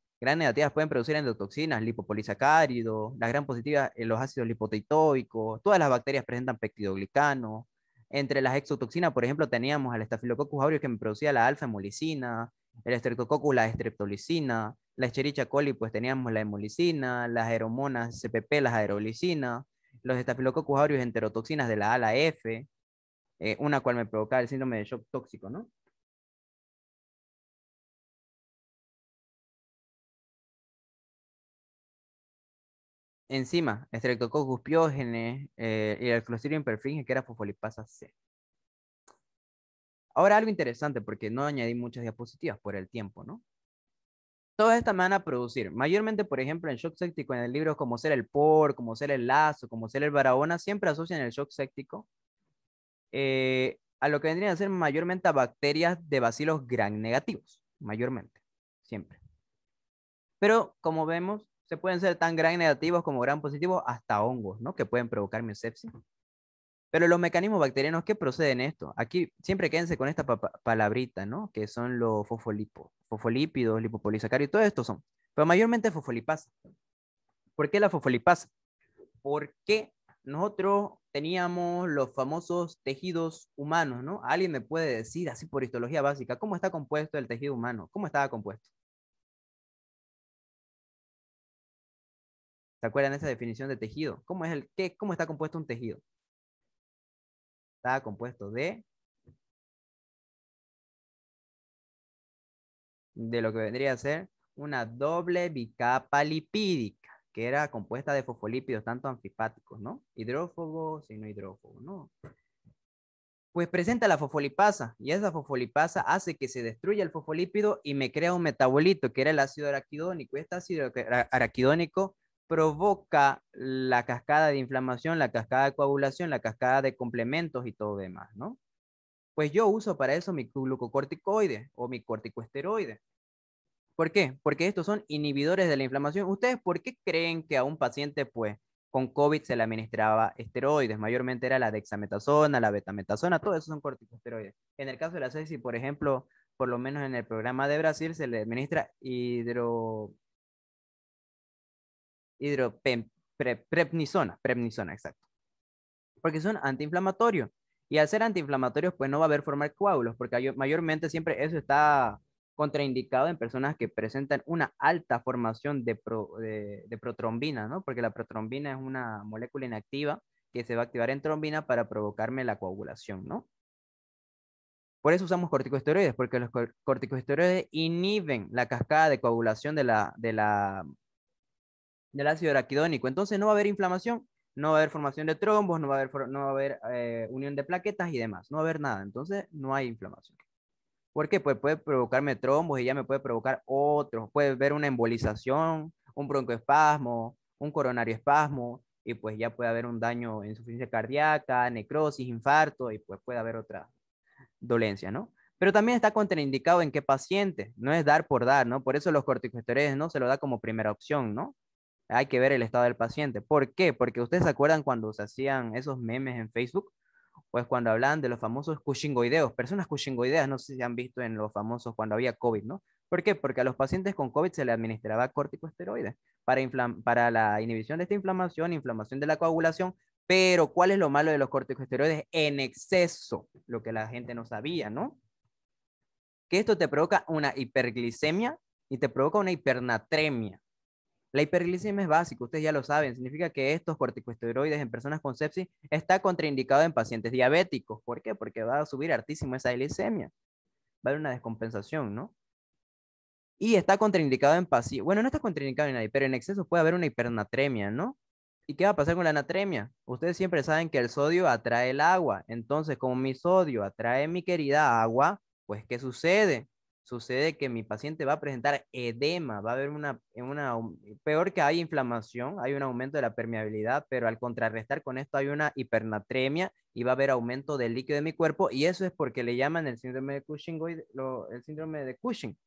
pueden producir endotoxinas, lipopolisacáridos, las gran positivas, los ácidos lipoteitoicos, todas las bacterias presentan peptidoglicano. Entre las exotoxinas, por ejemplo, teníamos al Staphylococcus aureus que me producía la alfa-hemolicina, el Streptococcus la streptolicina, la Escherichia coli pues teníamos la hemolicina, las aeromonas CPP, las aerolicinas, los Staphylococcus aureus enterotoxinas de la A a la F, una cual me provocaba el síndrome de shock tóxico, ¿no? Encima, Streptococcus pyogenes y el Clostridium perfringens, que era fosfolipasa C. Ahora algo interesante, porque no añadí muchas diapositivas por el tiempo, ¿no? Todas estas me van a producir, mayormente, por ejemplo, en shock séptico, en el libro como ser el POR, como ser el Lazo, como ser el Barahona, siempre asocian el shock séptico a lo que vendrían a ser mayormente a bacterias de bacilos gram negativos, mayormente, siempre. Pero como vemos, se pueden ser tan gram negativos como gram positivos hasta hongos, ¿no? Que pueden provocar sepsis. Pero los mecanismos bacterianos que proceden esto, aquí siempre quédense con esta palabrita, ¿no? Que son los fosfolípidos, lipopolisacáridos, todo esto son. Pero mayormente fosfolipasa. ¿Por qué la fosfolipasa? Porque nosotros teníamos los famosos tejidos humanos, ¿no? Alguien me puede decir, así por histología básica, ¿cómo está compuesto el tejido humano? ¿Cómo estaba compuesto? ¿Se acuerdan de esa definición de tejido? ¿Cómo está compuesto un tejido? Está compuesto de lo que vendría a ser una doble bicapa lipídica, que era compuesta de fosfolípidos, tanto anfipáticos, ¿no? Hidrófobos y no hidrófobos, ¿no? Pues presenta la fosfolipasa, y esa fosfolipasa hace que se destruya el fosfolípido y me crea un metabolito, que era el ácido araquidónico. Este ácido araquidónico provoca la cascada de inflamación, la cascada de coagulación, la cascada de complementos y todo demás, ¿no? Pues yo uso para eso mi glucocorticoide o mi corticoesteroide. ¿Por qué? Porque estos son inhibidores de la inflamación. ¿Ustedes por qué creen que a un paciente, pues, con COVID se le administraba esteroides? Mayormente era la dexametasona, la betametasona, todo eso son corticosteroides. En el caso de la sepsis, por ejemplo, por lo menos en el programa de Brasil, se le administra prednisona, exacto. Porque son antiinflamatorios. Y al ser antiinflamatorios, pues no va a haber formar coágulos, porque mayormente siempre eso está contraindicado en personas que presentan una alta formación de protrombina, ¿no? Porque la protrombina es una molécula inactiva que se va a activar en trombina para provocarme la coagulación, ¿no? Por eso usamos corticosteroides, porque los corticosteroides inhiben la cascada de coagulación del ácido araquidónico. Entonces no va a haber inflamación, no va a haber formación de trombos, no va a haber unión de plaquetas y demás. No va a haber nada. Entonces no hay inflamación. ¿Por qué? Pues puede provocarme trombos y ya me puede provocar otros. Puede haber una embolización, un broncoespasmo, un coronario espasmo, y pues ya puede haber un daño en insuficiencia cardíaca, necrosis, infarto, y pues puede haber otra dolencia, ¿no? Pero también está contraindicado en qué paciente, no es dar por dar, ¿no? Por eso los corticosteroides no se lo da como primera opción, ¿no? Hay que ver el estado del paciente. ¿Por qué? Porque ustedes se acuerdan cuando se hacían esos memes en Facebook, pues cuando hablaban de los famosos cushingoideos, personas cushingoideas, no sé si han visto en los famosos cuando había COVID, ¿no? ¿Por qué? Porque a los pacientes con COVID se les administraba corticosteroides para la inhibición de esta inflamación, inflamación de la coagulación, pero ¿cuál es lo malo de los corticosteroides? En exceso, lo que la gente no sabía, ¿no? Que esto te provoca una hiperglicemia y te provoca una hipernatremia. La hiperglicemia es básica, ustedes ya lo saben, significa que estos corticosteroides en personas con sepsis está contraindicado en pacientes diabéticos. ¿Por qué? Porque va a subir hartísimo esa glicemia, va a haber una descompensación, ¿no? Y está contraindicado en pacientes, bueno, no está contraindicado en nadie, pero en exceso puede haber una hipernatremia, ¿no? ¿Y qué va a pasar con la natremia? Ustedes siempre saben que el sodio atrae el agua, entonces como mi sodio atrae mi querida agua, pues ¿qué sucede? Sucede que mi paciente va a presentar edema, va a haber peor que hay inflamación, hay un aumento de la permeabilidad, pero al contrarrestar con esto hay una hipernatremia y va a haber aumento del líquido de mi cuerpo y eso es porque le llaman el síndrome de Cushing, el síndrome de Cushing,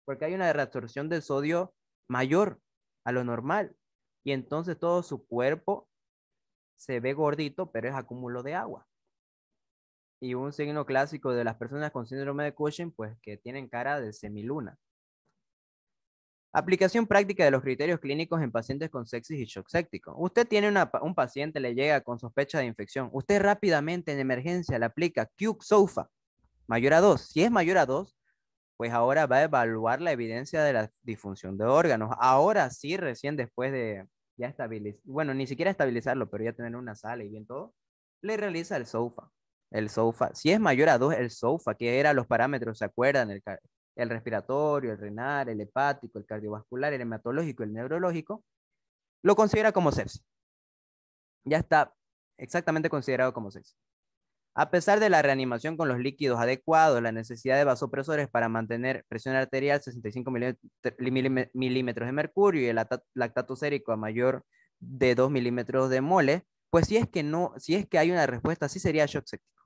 porque hay una reabsorción del sodio mayor a lo normal y entonces todo su cuerpo se ve gordito, pero es acúmulo de agua. Y un signo clásico de las personas con síndrome de Cushing, pues que tienen cara de semiluna. Aplicación práctica de los criterios clínicos en pacientes con sepsis y shock séptico. Usted tiene un paciente, le llega con sospecha de infección. Usted rápidamente en emergencia le aplica Q-SOFA, mayor a 2. Si es mayor a 2, pues ahora va a evaluar la evidencia de la disfunción de órganos. Ahora sí, recién después de ya estabilizar, bueno, ni siquiera estabilizarlo, pero ya tener una sala y bien todo, le realiza el SOFA. El SOFA. Si es mayor a 2, el SOFA, que eran los parámetros, ¿se acuerdan? El respiratorio, el renal, el hepático, el cardiovascular, el hematológico, el neurológico, lo considera como sepsis. Ya está exactamente considerado como sepsis. A pesar de la reanimación con los líquidos adecuados, la necesidad de vasopresores para mantener presión arterial 65 milímetros de mercurio y el lactato sérico a mayor de 2 milímetros de mole, pues si es que no, si es que hay una respuesta, sí sería shock séptico.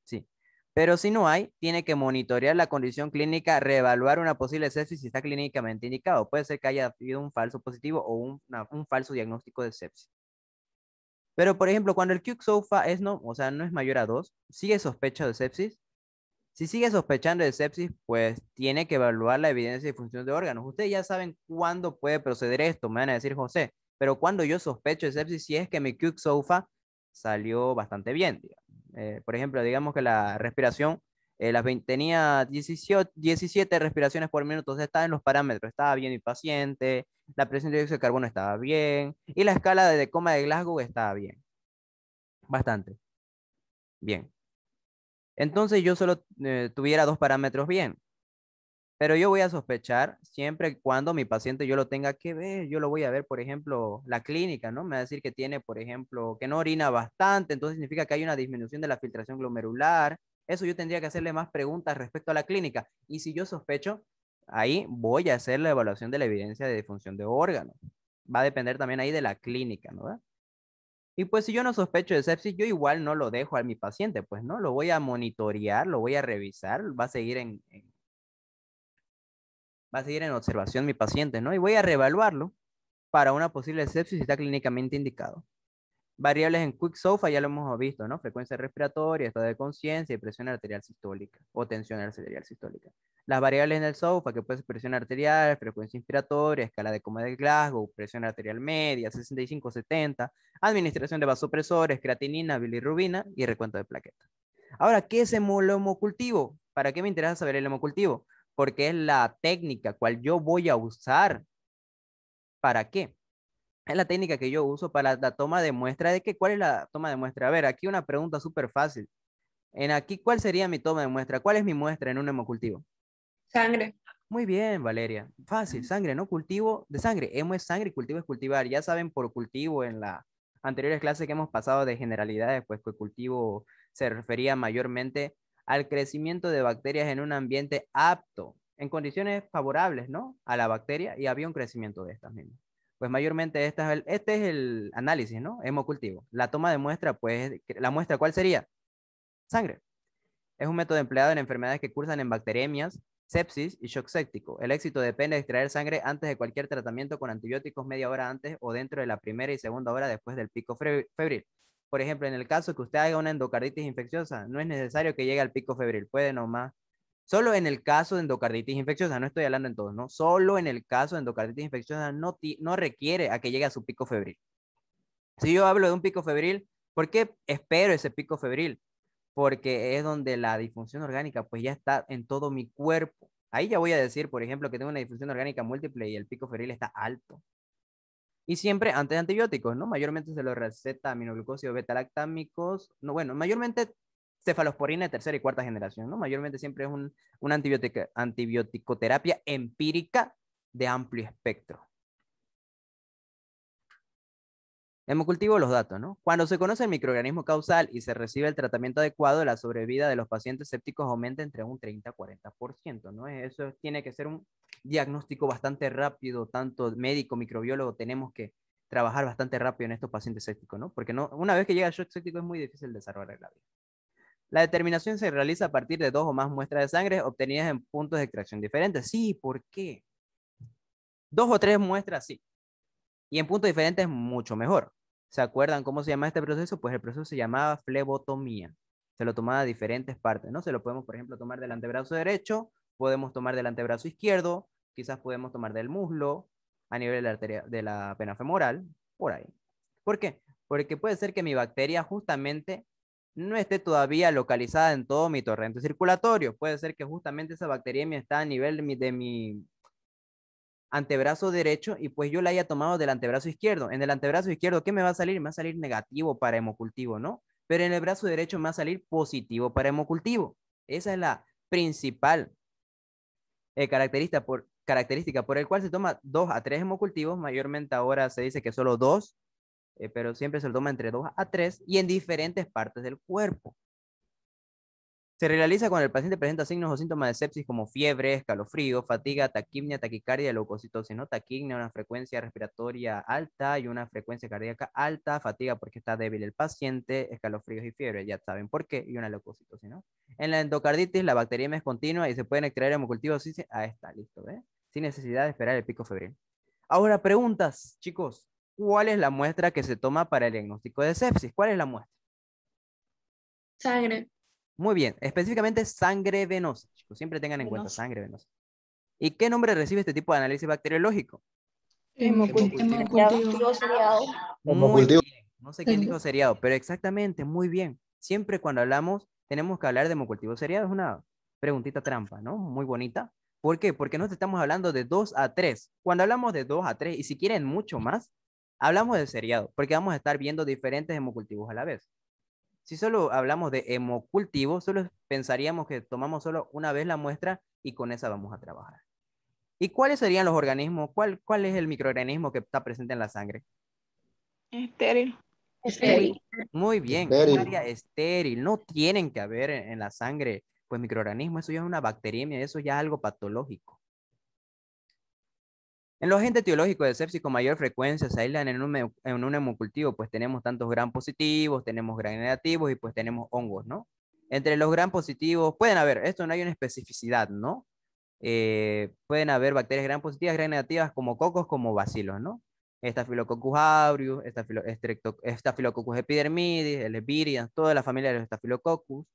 Sí. Pero si no hay, tiene que monitorear la condición clínica, reevaluar una posible sepsis si está clínicamente indicado. Puede ser que haya habido un falso positivo o un falso diagnóstico de sepsis. Pero, por ejemplo, cuando el QXOFA es no, o sea, no es mayor a 2, sigue sospecha de sepsis. Si sigue sospechando de sepsis, pues tiene que evaluar la evidencia de función de órganos. Ustedes ya saben cuándo puede proceder esto, me van a decir, José, pero cuando yo sospecho de sepsis, si es que mi QXOFA salió bastante bien. Por ejemplo, digamos que la respiración tenía 17 respiraciones por minuto, o sea, estaba en los parámetros, estaba bien mi paciente, la presión de dióxido de carbono estaba bien y la escala de coma de Glasgow estaba bien, bastante bien. Entonces yo solo tuviera dos parámetros bien, pero yo voy a sospechar siempre y cuando mi paciente yo lo tenga que ver, yo lo voy a ver, por ejemplo, la clínica, ¿no? Me va a decir que tiene, por ejemplo, que no orina bastante, entonces significa que hay una disminución de la filtración glomerular. Eso yo tendría que hacerle más preguntas respecto a la clínica. Y si yo sospecho, ahí voy a hacer la evaluación de la evidencia de disfunción de órganos. Va a depender también ahí de la clínica, ¿no? Y pues si yo no sospecho de sepsis, yo igual no lo dejo a mi paciente, pues no, lo voy a monitorear, lo voy a revisar, va a seguir en observación mi paciente, ¿no? Y voy a reevaluarlo para una posible sepsis si está clínicamente indicado. Variables en Quick SOFA ya lo hemos visto, ¿no? Frecuencia respiratoria, estado de conciencia y presión arterial sistólica o tensión arterial sistólica. Las variables en el SOFA, que puede ser presión arterial, frecuencia inspiratoria, escala de coma de Glasgow, presión arterial media, 65-70, administración de vasopresores, creatinina, bilirrubina y recuento de plaquetas. Ahora, ¿qué es el hemocultivo? ¿Para qué me interesa saber el hemocultivo? Porque es la técnica cual yo voy a usar. ¿Para qué? Es la técnica que yo uso para la toma de muestra. ¿De qué? ¿Cuál es la toma de muestra? A ver, aquí una pregunta súper fácil. En aquí, ¿cuál sería mi toma de muestra? ¿Cuál es mi muestra en un hemocultivo? Sangre. Muy bien, Valeria. Fácil, sangre, ¿no? Cultivo de sangre. Hemo es sangre y cultivo es cultivar. Ya saben por cultivo en las anteriores clases que hemos pasado de generalidades, pues que cultivo se refería mayormente al crecimiento de bacterias en un ambiente apto, en condiciones favorables, ¿no? A la bacteria y había un crecimiento de estas mismas. Pues mayormente este es el análisis, ¿no? Hemocultivo. La toma de muestra, pues, ¿la muestra cuál sería? Sangre. Es un método empleado en enfermedades que cursan en bacteriemias, sepsis y shock séptico. El éxito depende de extraer sangre antes de cualquier tratamiento con antibióticos media hora antes o dentro de la primera y segunda hora después del pico febril. Por ejemplo, en el caso que usted haga una endocarditis infecciosa, no es necesario que llegue al pico febril, puede nomás. Solo en el caso de endocarditis infecciosa, no estoy hablando en todos, ¿no? Solo en el caso de endocarditis infecciosa no requiere a que llegue a su pico febril. Si yo hablo de un pico febril, ¿por qué espero ese pico febril? Porque es donde la disfunción orgánica pues ya está en todo mi cuerpo. Ahí ya voy a decir, por ejemplo, que tengo una disfunción orgánica múltiple y el pico febril está alto. Y siempre antes de antibióticos, ¿no? Mayormente se lo receta aminoglucósidos beta-lactámicos, no, bueno, mayormente cefalosporina de tercera y cuarta generación, ¿no? Mayormente siempre es una antibioticoterapia empírica de amplio espectro. Hemocultivo los datos, ¿no? Cuando se conoce el microorganismo causal y se recibe el tratamiento adecuado, la sobrevida de los pacientes sépticos aumenta entre un 30 a 40%, ¿no? Eso tiene que ser un diagnóstico bastante rápido, tanto médico, microbiólogo, tenemos que trabajar bastante rápido en estos pacientes sépticos, ¿no? Porque no, una vez que llega el shock séptico es muy difícil desarrollar la vida. La determinación se realiza a partir de dos o más muestras de sangre obtenidas en puntos de extracción diferentes. Sí, ¿por qué? Dos o tres muestras, sí. Y en puntos diferentes, mucho mejor. ¿Se acuerdan cómo se llama este proceso? Pues el proceso se llamaba flebotomía. Se lo tomaba de diferentes partes, ¿no? Se lo podemos, por ejemplo, tomar del antebrazo derecho, podemos tomar del antebrazo izquierdo, quizás podemos tomar del muslo, a nivel de la arteria, de la pena femoral, por ahí. ¿Por qué? Porque puede ser que mi bacteria justamente no esté todavía localizada en todo mi torrente circulatorio. Puede ser que justamente esa bacteriemia está a nivel de mi antebrazo derecho y pues yo la haya tomado del antebrazo izquierdo. En el antebrazo izquierdo, ¿qué me va a salir? Me va a salir negativo para hemocultivo, ¿no? Pero en el brazo derecho me va a salir positivo para hemocultivo. Esa es la principal característica por el cual se toma 2 a 3 hemocultivos. Mayormente ahora se dice que solo 2 pero siempre se lo toma entre 2 a 3 y en diferentes partes del cuerpo. Se realiza cuando el paciente presenta signos o síntomas de sepsis como fiebre, escalofrío, fatiga, taquipnea, taquicardia, leucocitosis, ¿no? Taquipnea, una frecuencia respiratoria alta y una frecuencia cardíaca alta, fatiga porque está débil el paciente, escalofríos y fiebre, ya saben por qué, y una leucocitosis, ¿no? En la endocarditis, la bacteriemia es continua y se pueden extraer hemocultivos, sí, sí, ahí está, listo, ¿ves? Sin necesidad de esperar el pico febril. Ahora, preguntas, chicos. ¿Cuál es la muestra que se toma para el diagnóstico de sepsis? ¿Cuál es la muestra? Sangre. Muy bien, específicamente sangre venosa, chicos, siempre tengan en cuenta Venosa. sangre venosa. ¿Y qué nombre recibe este tipo de análisis bacteriológico? Hemocultivo seriado. Muy Hemocultivo. bien, no sé quién dijo seriado, pero exactamente, muy bien. Siempre cuando hablamos, tenemos que hablar de hemocultivo seriado, es una preguntita trampa, ¿no? Muy bonita. ¿Por qué? Porque no estamos hablando de 2 a 3. Cuando hablamos de 2 a 3, y si quieren mucho más, hablamos de seriado, porque vamos a estar viendo diferentes hemocultivos a la vez. Si solo hablamos de hemocultivo, solo pensaríamos que tomamos solo una vez la muestra y con esa vamos a trabajar. ¿Y cuáles serían los organismos? ¿Cuál es el microorganismo que está presente en la sangre? Estéril. Estéril. Muy bien, es Estéril. área estéril. No tienen que haber en la sangre pues microorganismos. Eso ya es una bacteriemia, eso ya es algo patológico. En los agentes etiológicos de sepsis con mayor frecuencia se aíslan en un hemocultivo, pues tenemos tantos gram positivos, tenemos gram negativos y pues tenemos hongos, ¿no? Entre los gram positivos, pueden haber, esto no hay una especificidad, ¿no? Pueden haber bacterias gram positivas, gram negativas, como cocos, como bacilos, ¿no? Staphylococcus aureus, Staphylococcus epidermidis, el Viridian, toda la familia de los Staphylococcus,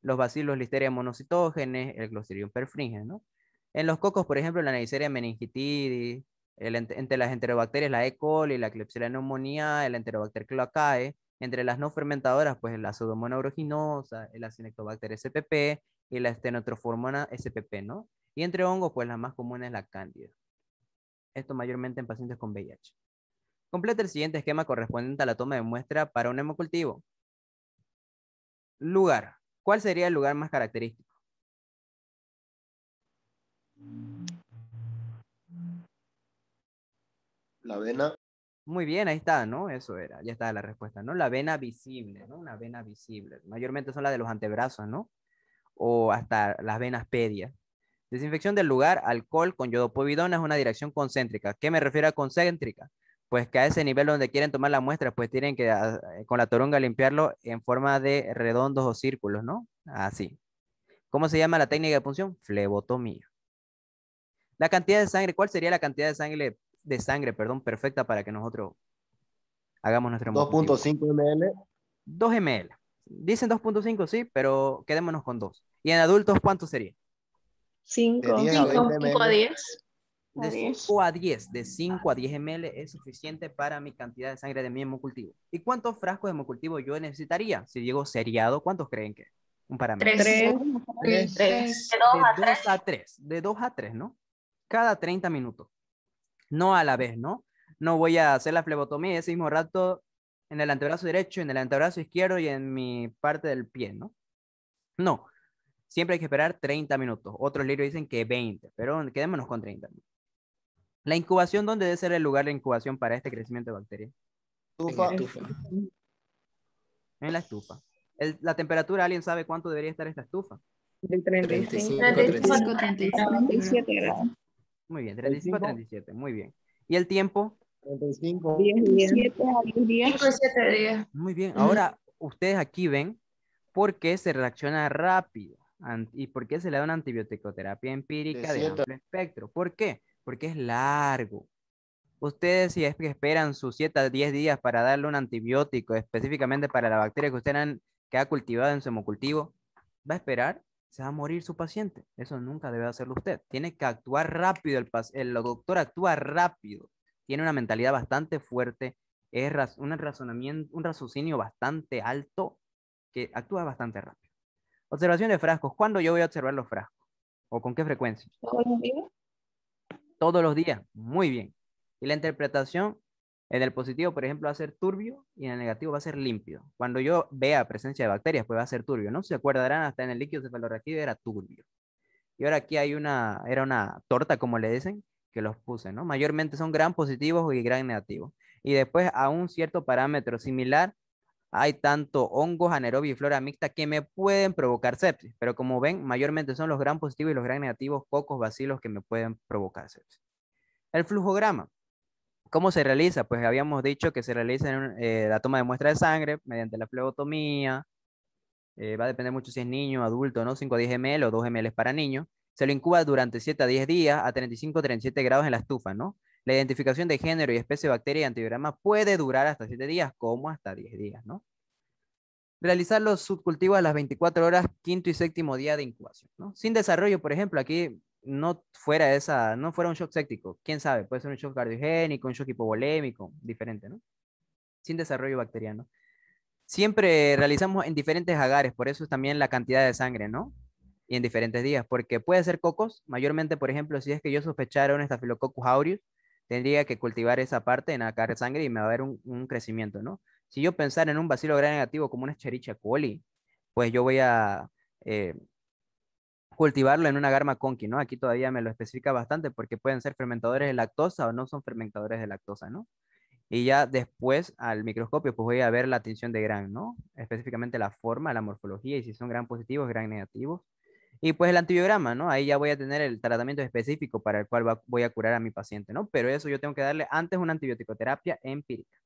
los bacilos Listeria monocytogenes, el Clostridium perfringens, ¿no? En los cocos, por ejemplo, la Neisseria meningitidis, entre las enterobacterias, la E. coli, la Klebsiella pneumoniae, el Enterobacter cloacae, entre las no fermentadoras, pues la Pseudomonas aeruginosa, el Acinetobacter spp y la Stenotrophomonas spp, ¿no? Y entre hongos, pues la más común es la cándida. Esto mayormente en pacientes con VIH. Completa el siguiente esquema correspondiente a la toma de muestra para un hemocultivo. Lugar. ¿Cuál sería el lugar más característico? La vena. Muy bien, ahí está, ¿no? Eso era, ya está la respuesta, ¿no? La vena visible, ¿no? Una vena visible. Mayormente son las de los antebrazos, ¿no? O hasta las venas pedias. Desinfección del lugar, alcohol con yodopovidona es una dirección concéntrica. ¿Qué me refiero a concéntrica? Pues que a ese nivel donde quieren tomar la muestra, pues tienen que con la toronga limpiarlo en forma de redondos o círculos, ¿no? Así. ¿Cómo se llama la técnica de punción? Flebotomía. La cantidad de sangre, ¿cuál sería la cantidad de sangre, perdón, perfecta para que nosotros hagamos nuestro hemocultivo? 2.5 ml. 2 ml. Dicen 2.5, sí, pero quedémonos con 2. ¿Y en adultos cuánto sería? 5. De 10 a 20 5 a ml. 10. De 5 a 10, de 5 a 10 ml es suficiente para mi cantidad de sangre de mi hemocultivo. ¿Y cuántos frascos de hemocultivo yo necesitaría? Si digo seriado, ¿cuántos creen que es? Un parámetro. 3. 3. De 2 a 3, de 2 a 3, ¿no? Cada 30 minutos. No a la vez, ¿no? No voy a hacer la flebotomía ese mismo rato en el antebrazo derecho, en el antebrazo izquierdo y en mi parte del pie, ¿no? No, siempre hay que esperar 30 minutos. Otros libros dicen que 20, pero quedémonos con 30 minutos. La incubación, ¿dónde debe ser el lugar de incubación para este crecimiento de bacterias? Estufa. En la estufa. La temperatura, ¿alguien sabe cuánto debería estar esta estufa? Del 35. 35, 37 37 grados. Muy bien, 35 a 35. 37, muy bien. ¿Y el tiempo? 35. 17 a 10 días. 5 y 7 días. Muy bien. Ahora, ustedes aquí ven por qué se reacciona rápido y por qué se le da una antibioticoterapia empírica de 17. amplio espectro. ¿Por qué? Porque es largo. Ustedes, si es que esperan sus 7 a 10 días para darle un antibiótico específicamente para la bacteria que ha cultivado en su hemocultivo, va a esperar, se va a morir su paciente. Eso nunca debe hacerlo usted. Tiene que actuar rápido. El doctor actúa rápido. Tiene una mentalidad bastante fuerte. Es un raciocinio bastante alto que actúa bastante rápido. Observación de frascos. ¿Cuándo yo voy a observar los frascos? ¿O con qué frecuencia? Todos los días. Todos los días. Muy bien. Y la interpretación en el positivo, por ejemplo, va a ser turbio y en el negativo va a ser límpido. Cuando yo vea presencia de bacterias, pues va a ser turbio, ¿no? Se acordarán, hasta en el líquido cefalorraquídeo era turbio. Y ahora aquí era una torta, como le dicen, que los puse, ¿no? Mayormente son gram positivos y gram negativos. Y después a un cierto parámetro similar, hay tanto hongos anaerobios y flora mixta que me pueden provocar sepsis. Pero como ven, mayormente son los gram positivos y los gram negativos, pocos bacilos que me pueden provocar sepsis. El flujograma. ¿Cómo se realiza? Pues habíamos dicho que se realiza la toma de muestra de sangre mediante la flebotomía. Va a depender mucho si es niño, adulto, ¿no? 5 a 10 ml o 2 ml para niños. Se lo incuba durante 7 a 10 días a 35-37 grados en la estufa, ¿no? La identificación de género y especie de bacteria y antibiograma puede durar hasta 7 días, como hasta 10 días, ¿no? Realizar los subcultivos a las 24 horas, quinto y séptimo día de incubación, ¿no? Sin desarrollo, por ejemplo, aquí no fuera un shock séptico, quién sabe, puede ser un shock cardiogénico, un shock hipovolémico, diferente, ¿no? Sin desarrollo bacteriano. Siempre realizamos en diferentes agares, por eso es también la cantidad de sangre, ¿no? Y en diferentes días, porque puede ser cocos, mayormente, por ejemplo, si es que yo sospechara un Staphylococcus aureus, tendría que cultivar esa parte en agar de sangre y me va a haber un crecimiento, ¿no? Si yo pensara en un bacilo gram negativo como una Escherichia coli, pues yo voy a eh, cultivarlo en una Garma conqui, ¿no? Aquí todavía me lo especifica bastante porque pueden ser fermentadores de lactosa o no son fermentadores de lactosa, ¿no? Y ya después al microscopio pues voy a ver la tinción de Gram, ¿no? Específicamente la forma, la morfología y si son Gram positivos, Gram negativos. Y pues el antibiograma, ¿no? Ahí ya voy a tener el tratamiento específico para el cual voy a curar a mi paciente, ¿no? Pero eso yo tengo que darle antes una antibioticoterapia empírica.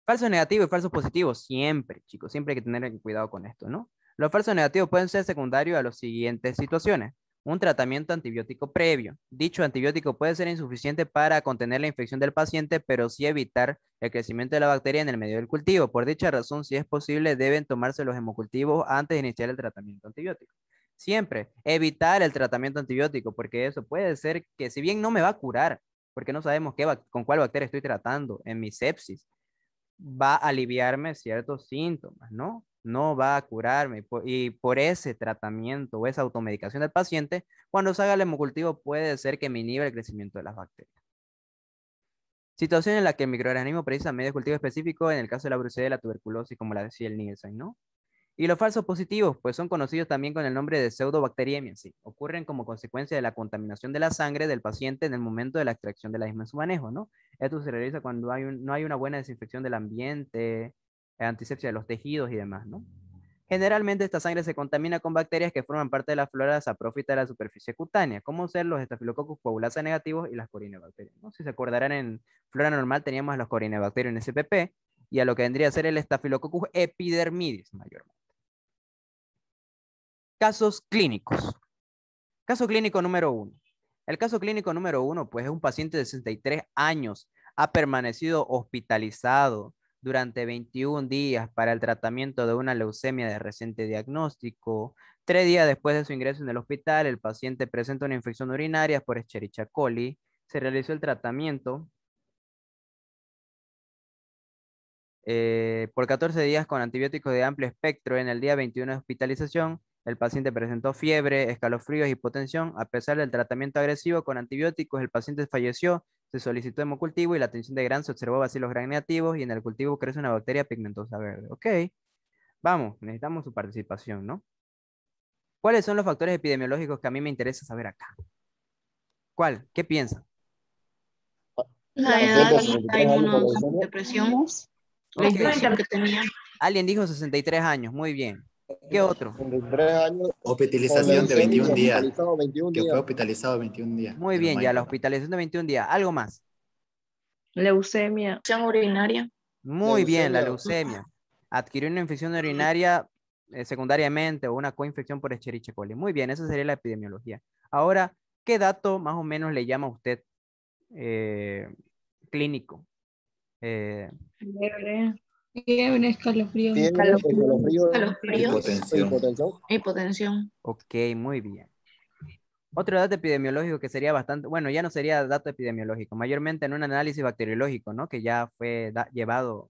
Falsos negativos y falsos positivos, siempre, chicos, siempre hay que tener cuidado con esto, ¿no? Los falsos negativos pueden ser secundarios a las siguientes situaciones. Un tratamiento antibiótico previo. Dicho antibiótico puede ser insuficiente para contener la infección del paciente, pero sí evitar el crecimiento de la bacteria en el medio del cultivo. Por dicha razón, si es posible, deben tomarse los hemocultivos antes de iniciar el tratamiento antibiótico. Siempre evitar el tratamiento antibiótico, porque eso puede ser que si bien no me va a curar, porque no sabemos con cuál bacteria estoy tratando en mi sepsis, va a aliviarme ciertos síntomas, ¿no? No va a curarme. Y por ese tratamiento o esa automedicación del paciente, cuando se haga el hemocultivo puede ser que me inhiba el crecimiento de las bacterias. Situación en la que el microorganismo precisa medio de cultivo específico, en el caso de la brucela, la tuberculosis, como la decía el Nielsen, ¿no? Y los falsos positivos, pues son conocidos también con el nombre de pseudobacteriemia, sí. Ocurren como consecuencia de la contaminación de la sangre del paciente en el momento de la extracción de la misma en su manejo, ¿no? Esto se realiza cuando no hay una buena desinfección del ambiente, antisepsia de los tejidos y demás, ¿no? Generalmente esta sangre se contamina con bacterias que forman parte de la flora saprófita de la superficie cutánea, como ser los Staphylococcus coagulasa negativos y las Corynebacterium, ¿no? Si se acordarán, en flora normal teníamos a los Corynebacterium SPP y a lo que vendría a ser el Staphylococcus epidermidis mayormente. Casos clínicos. Caso clínico número 1. El caso clínico número 1, pues es un paciente de 63 años. Ha permanecido hospitalizado durante 21 días para el tratamiento de una leucemia de reciente diagnóstico. 3 días después de su ingreso en el hospital, el paciente presenta una infección urinaria por Escherichia coli. Se realizó el tratamiento por 14 días con antibióticos de amplio espectro. En el día 21 de hospitalización, el paciente presentó fiebre, escalofríos y hipotensión. A pesar del tratamiento agresivo con antibióticos, el paciente falleció. Se solicitó hemocultivo y la tinción de Gram se observó bacilos gram negativos y en el cultivo crece una bacteria pigmentosa verde. Ok, vamos, necesitamos su participación, ¿no? ¿Cuáles son los factores epidemiológicos que a mí me interesa saber acá? ¿Cuál? ¿Qué piensan? La edad, la inmunodepresión, la Ok, infección que tenía. alguien dijo 63 años, muy bien. ¿Qué otro? 23 años con Hospitalización de leucemia 21 y días. hospitalizado 21 Que días. fue hospitalizado 21 días. Muy de lo bien, más ya la importante. hospitalización de 21 días. ¿Algo más? Leucemia. Infección urinaria. Muy bien, la Leucemia. leucemia. Adquirió una infección urinaria secundariamente o una coinfección por Escherichia coli. Muy bien, esa sería la epidemiología. Ahora, ¿qué dato más o menos le llama a usted clínico? Fiebre. Fiebre, escalofrío, Fiebre, escalofrío escalofríos, e Hipotensión. hipotensión. hipotensión. Ok, muy bien. Otro dato epidemiológico que sería bastante, bueno, ya no sería dato epidemiológico, mayormente en un análisis bacteriológico, ¿no? Que ya fue llevado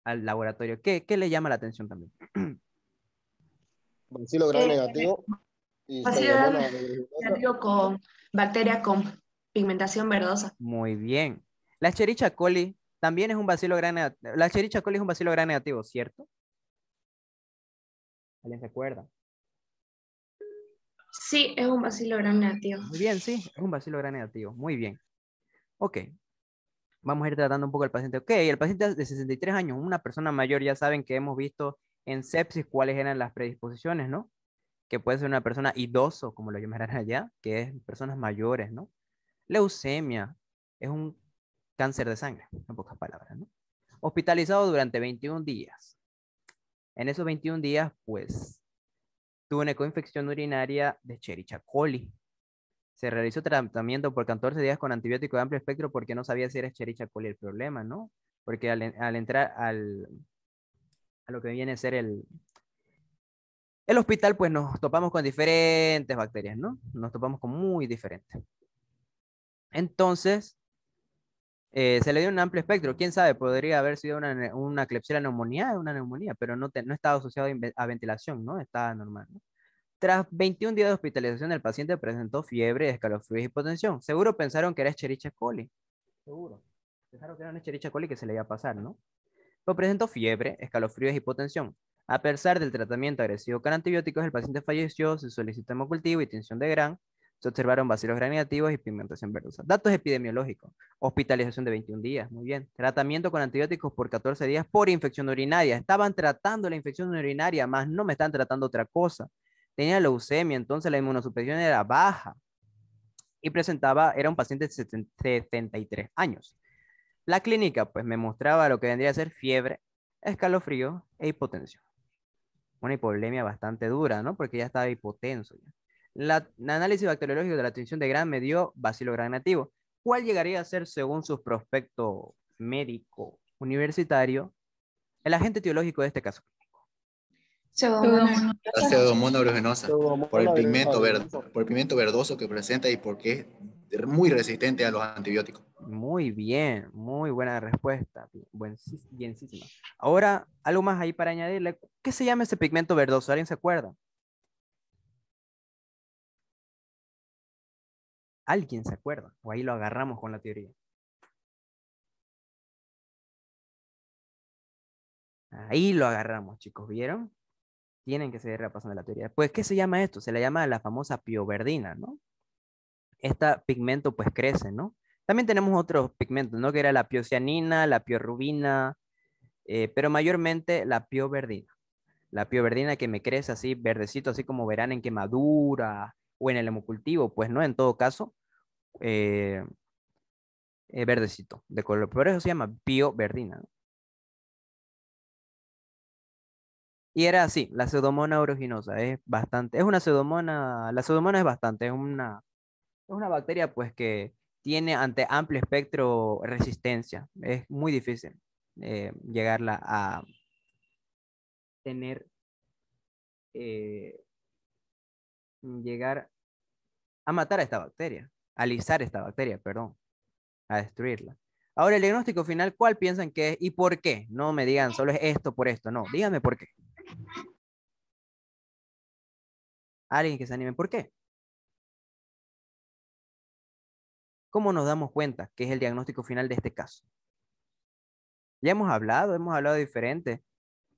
al laboratorio. ¿Qué le llama la atención también? Bacilo gram negativo y Bacilo pseudomonas aeruginosa. negativo con bacteria con pigmentación verdosa. Muy bien. La Escherichia coli también es un bacilo gram negativo. La Escherichia coli es un bacilo gram negativo, ¿cierto? ¿Alguien se acuerda? Sí, es un bacilo gram negativo. Muy bien, sí, es un bacilo gram negativo. Muy bien. Ok. Vamos a ir tratando un poco al paciente. Ok, el paciente de 63 años, una persona mayor, ya saben que hemos visto en sepsis cuáles eran las predisposiciones, ¿no? Que puede ser una persona idoso, como lo llamarán allá, que es personas mayores, ¿no? Leucemia es un cáncer de sangre, en pocas palabras, ¿no? Hospitalizado durante 21 días. En esos 21 días, pues, tuvo una coinfección urinaria de Escherichia coli. Se realizó tratamiento por 14 días con antibiótico de amplio espectro porque no sabía si era Escherichia coli el problema, ¿no? Porque al entrar a lo que viene a ser el hospital, pues nos topamos con diferentes bacterias, ¿no? Nos topamos con muy diferentes. Entonces, se le dio un amplio espectro. ¿Quién sabe? Podría haber sido una Klebsiella pneumoniae, una neumonía, pero no estaba asociado a ventilación, ¿no? Estaba normal, ¿no? Tras 21 días de hospitalización, el paciente presentó fiebre, escalofríos y hipotensión. Seguro pensaron que era Escherichia coli. Seguro. Pensaron que era una Escherichia coli que se le iba a pasar, ¿no? Pero presentó fiebre, escalofríos y hipotensión. A pesar del tratamiento agresivo con antibióticos, el paciente falleció, se solicitó hemocultivo y tinción de Gram. Se observaron bacilos gram negativos y pigmentación verdosa. Datos epidemiológicos. Hospitalización de 21 días. Muy bien. Tratamiento con antibióticos por 14 días por infección urinaria. Estaban tratando la infección urinaria, más no me están tratando otra cosa. Tenía leucemia, entonces la inmunosupresión era baja. Y era un paciente de 73 años. La clínica, pues, me mostraba lo que vendría a ser fiebre, escalofrío e hipotensión. Una hipovolemia bastante dura, ¿no? Porque ya estaba hipotenso. El análisis bacteriológico de la tinción de Gram me dio bacilo gram negativo. ¿Cuál llegaría a ser, según su prospecto médico universitario, el agente etiológico de este caso? Pseudomonas. La pseudomonas aeruginosa, por el pigmento verde, Pseudomonas por el pigmento verdoso que presenta y porque es muy resistente a los antibióticos. Muy bien, muy buena respuesta. Bienísima. Ahora, algo más ahí para añadirle. ¿Qué se llama ese pigmento verdoso? ¿Alguien se acuerda? ¿Alguien se acuerda? O ahí lo agarramos con la teoría. Ahí lo agarramos, chicos, ¿vieron? Tienen que seguir repasando la teoría. Pues, ¿qué se llama esto? Se le llama la famosa pioverdina, ¿no? Este pigmento, pues, crece, ¿no? También tenemos otros pigmentos, ¿no? Que era la piocianina, la piorubina, pero mayormente la pioverdina. La pioverdina que me crece así, verdecito, así como verán en quemadura o en el hemocultivo, pues, ¿no? En todo caso, eh, verdecito, de color. Por eso se llama pioverdina, ¿no? Y era así, la Pseudomonas aeruginosa es bastante, es una pseudomona, la pseudomona es bastante, es una bacteria pues que tiene ante amplio espectro resistencia. Es muy difícil llegarla a tener, eh, llegar a matar a esta bacteria, a alisar esta bacteria, perdón, a destruirla. Ahora, el diagnóstico final, ¿cuál piensan que es y por qué? No me digan solo es esto por esto, no, díganme por qué. Alguien que se anime, ¿por qué? ¿Cómo nos damos cuenta que es el diagnóstico final de este caso? Ya hemos hablado diferente.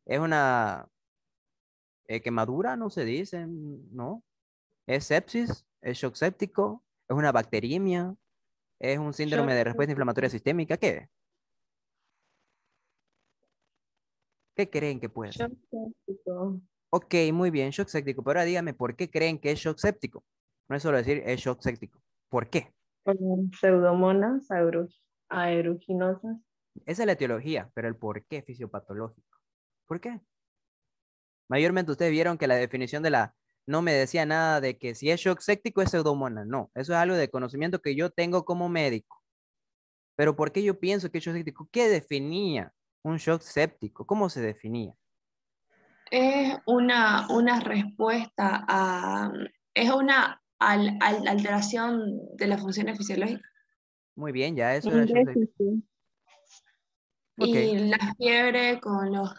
Es una quemadura, no se dice, ¿no? Es sepsis, es shock séptico, es una bacteriemia, es un síndrome Shock de respuesta inflamatoria séptico. sistémica. ¿Qué? ¿Qué creen que puede ser? Shock séptico. Ok, muy bien, shock séptico. Pero ahora dígame, ¿por qué creen que es shock séptico? No es solo decir es shock séptico. ¿Por qué? Pseudomonas aeruginosas. Esa es la etiología, pero el por qué fisiopatológico. ¿Por qué? Mayormente ustedes vieron que la definición de la no me decía nada de que si es shock séptico es pseudomonas. No, eso es algo de conocimiento que yo tengo como médico. Pero ¿por qué yo pienso que es shock séptico? ¿Qué definía un shock séptico? ¿Cómo se definía? Es una respuesta a, es una alteración de las funciones fisiológicas. Muy bien, ya eso era Un shock séptico. déficit. Ok, Y la fiebre con los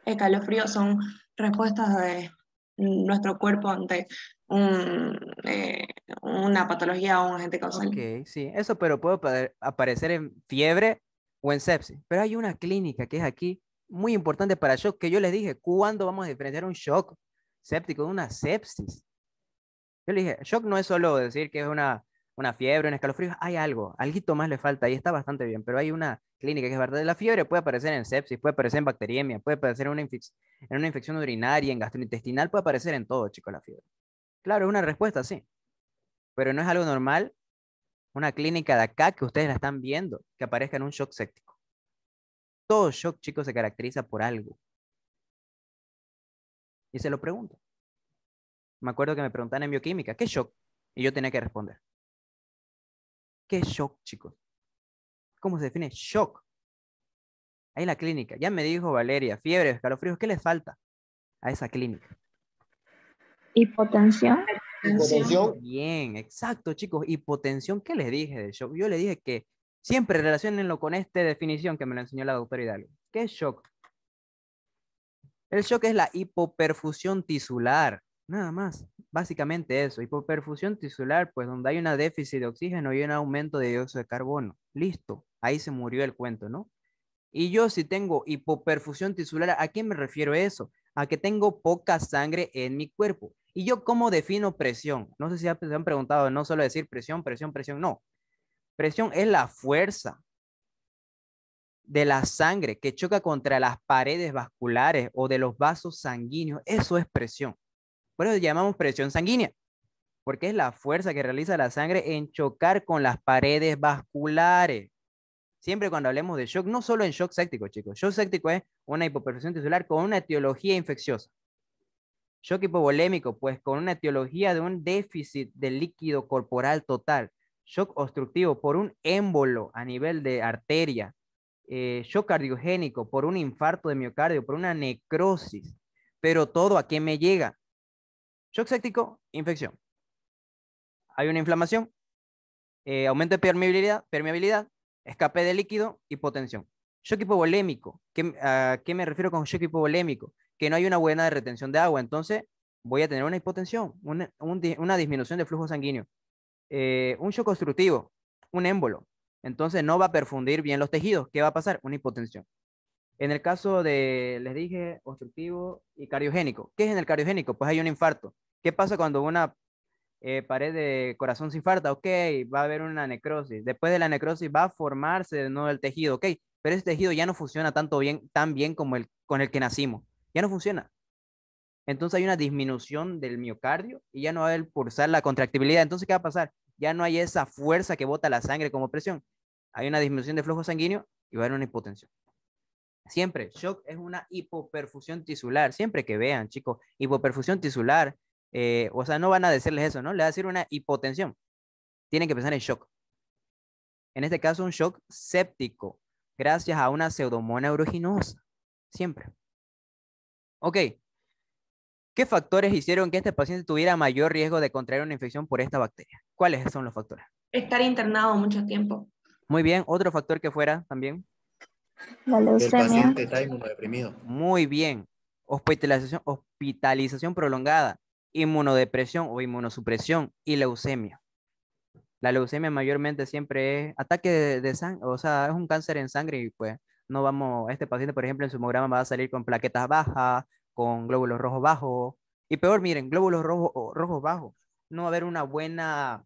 escalofríos son respuestas de nuestro cuerpo ante un, eh, una patología o un agente causal. ok, sí, eso pero puede aparecer en fiebre o en sepsis. Pero hay una clínica que es aquí muy importante para shock que yo les dije, ¿cuándo vamos a diferenciar un shock séptico de una sepsis? Yo le dije, shock no es solo decir que es una una fiebre, un escalofrío, hay algo, alguito más le falta y está bastante bien, pero hay una clínica que es verdad. La fiebre puede aparecer en sepsis, puede aparecer en bacteriemia, puede aparecer en una infección urinaria, en gastrointestinal, puede aparecer en todo, chicos, la fiebre. Claro, es una respuesta, sí, pero no es algo normal una clínica de acá que ustedes la están viendo, que aparezca en un shock séptico. Todo shock, chicos, se caracteriza por algo. Y se lo pregunto. Me acuerdo que me preguntaban en bioquímica, ¿qué shock? Y yo tenía que responder. ¿Qué shock, chicos? ¿Cómo se define shock? Ahí en la clínica. Ya me dijo Valeria, fiebre, escalofríos, ¿qué les falta a esa clínica? Hipotensión. Hipotensión. Bien, exacto, chicos. Hipotensión, ¿qué les dije de shock? Yo les dije que siempre relacionenlo con esta definición que me lo enseñó la doctora Hidalgo. ¿Qué es shock? El shock es la hipoperfusión tisular, nada más. Básicamente eso, hipoperfusión tisular, pues donde hay una déficit de oxígeno y un aumento de dióxido de carbono. Listo, ahí se murió el cuento, ¿no? Y yo si tengo hipoperfusión tisular, ¿a qué me refiero eso? A que tengo poca sangre en mi cuerpo. ¿Y yo cómo defino presión? No sé si se han preguntado, no solo decir presión, presión, presión, no. Presión es la fuerza de la sangre que choca contra las paredes vasculares o de los vasos sanguíneos. Eso es presión. Por eso llamamos presión sanguínea, porque es la fuerza que realiza la sangre en chocar con las paredes vasculares. Siempre cuando hablemos de shock, no solo en shock séptico, chicos. Shock séptico es una hipoperfusión tisular con una etiología infecciosa. Shock hipovolémico, pues con una etiología de un déficit de líquido corporal total. Shock obstructivo por un émbolo a nivel de arteria. Shock cardiogénico por un infarto de miocardio, por una necrosis. Pero todo ¿a qué me llega? Shock séptico, infección. Hay una inflamación, aumento de permeabilidad, escape de líquido, hipotensión. Shock hipovolémico. ¿A qué me refiero con shock hipovolémico? Que no hay una buena retención de agua, entonces voy a tener una hipotensión, una disminución de flujo sanguíneo. Un shock obstructivo, un émbolo, entonces no va a perfundir bien los tejidos. ¿Qué va a pasar? Una hipotensión. En el caso de, les dije, obstructivo y cardiogénico. ¿Qué es en el cardiogénico? Pues hay un infarto. ¿Qué pasa cuando una pared de corazón se infarta? Ok, va a haber una necrosis. Después de la necrosis va a formarse de nuevo el tejido, ok, pero ese tejido ya no funciona tan bien como con el que nacimos. Ya no funciona. Entonces hay una disminución del miocardio y ya no va a haber pulsar la contractibilidad. Entonces, ¿qué va a pasar? Ya no hay esa fuerza que bota la sangre como presión. Hay una disminución de flujo sanguíneo y va a haber una hipotensión. Siempre, shock es una hipoperfusión tisular. Siempre que vean, chicos, hipoperfusión tisular, o sea, no van a decirles eso, ¿no? Le va a decir una hipotensión. Tienen que pensar en shock. En este caso, un shock séptico, gracias a una pseudomonas aeruginosa. Siempre. Ok. ¿Qué factores hicieron que este paciente tuviera mayor riesgo de contraer una infección por esta bacteria? ¿Cuáles son los factores? Estar internado mucho tiempo. Muy bien. Otro factor que fuera también. La El leucemia. paciente está inmunodeprimido. Muy bien. Hospitalización prolongada, inmunodepresión o inmunosupresión y leucemia. La leucemia mayormente siempre es ataque de sangre, o sea, es un cáncer en sangre y pues no vamos, este paciente, por ejemplo, en su hemograma va a salir con plaquetas bajas, con glóbulos rojos bajos, y peor, miren, glóbulos rojos bajos. No va a haber una buena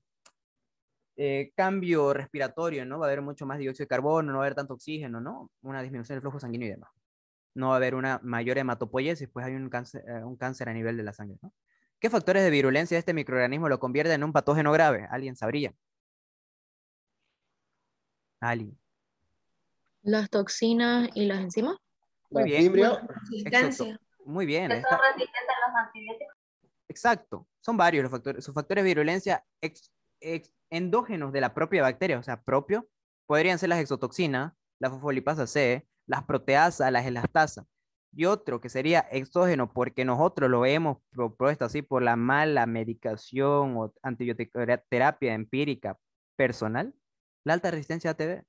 cambio respiratorio, ¿no? Va a haber mucho más dióxido de carbono, no va a haber tanto oxígeno, ¿no? Una disminución del flujo sanguíneo y demás. No va a haber una mayor hematopoiesis, pues hay un cáncer a nivel de la sangre, ¿no? ¿Qué factores de virulencia de este microorganismo lo convierten en un patógeno grave? ¿Alguien sabría? ¿Alguien? Las toxinas y las enzimas. Muy La bien. fibria. Exacto. Resistencia. Muy bien. ¿Que son resistentes a los antibióticos? Exacto. Son varios los factores. Sus factores de virulencia endógenos de la propia bacteria, o sea, propio, podrían ser las exotoxinas, la fosfolipasa C, las proteasas, las elastasas. Y otro que sería exógeno, porque nosotros lo hemos propuesto así por la mala medicación o antibioterapia empírica personal, la alta resistencia a ATV.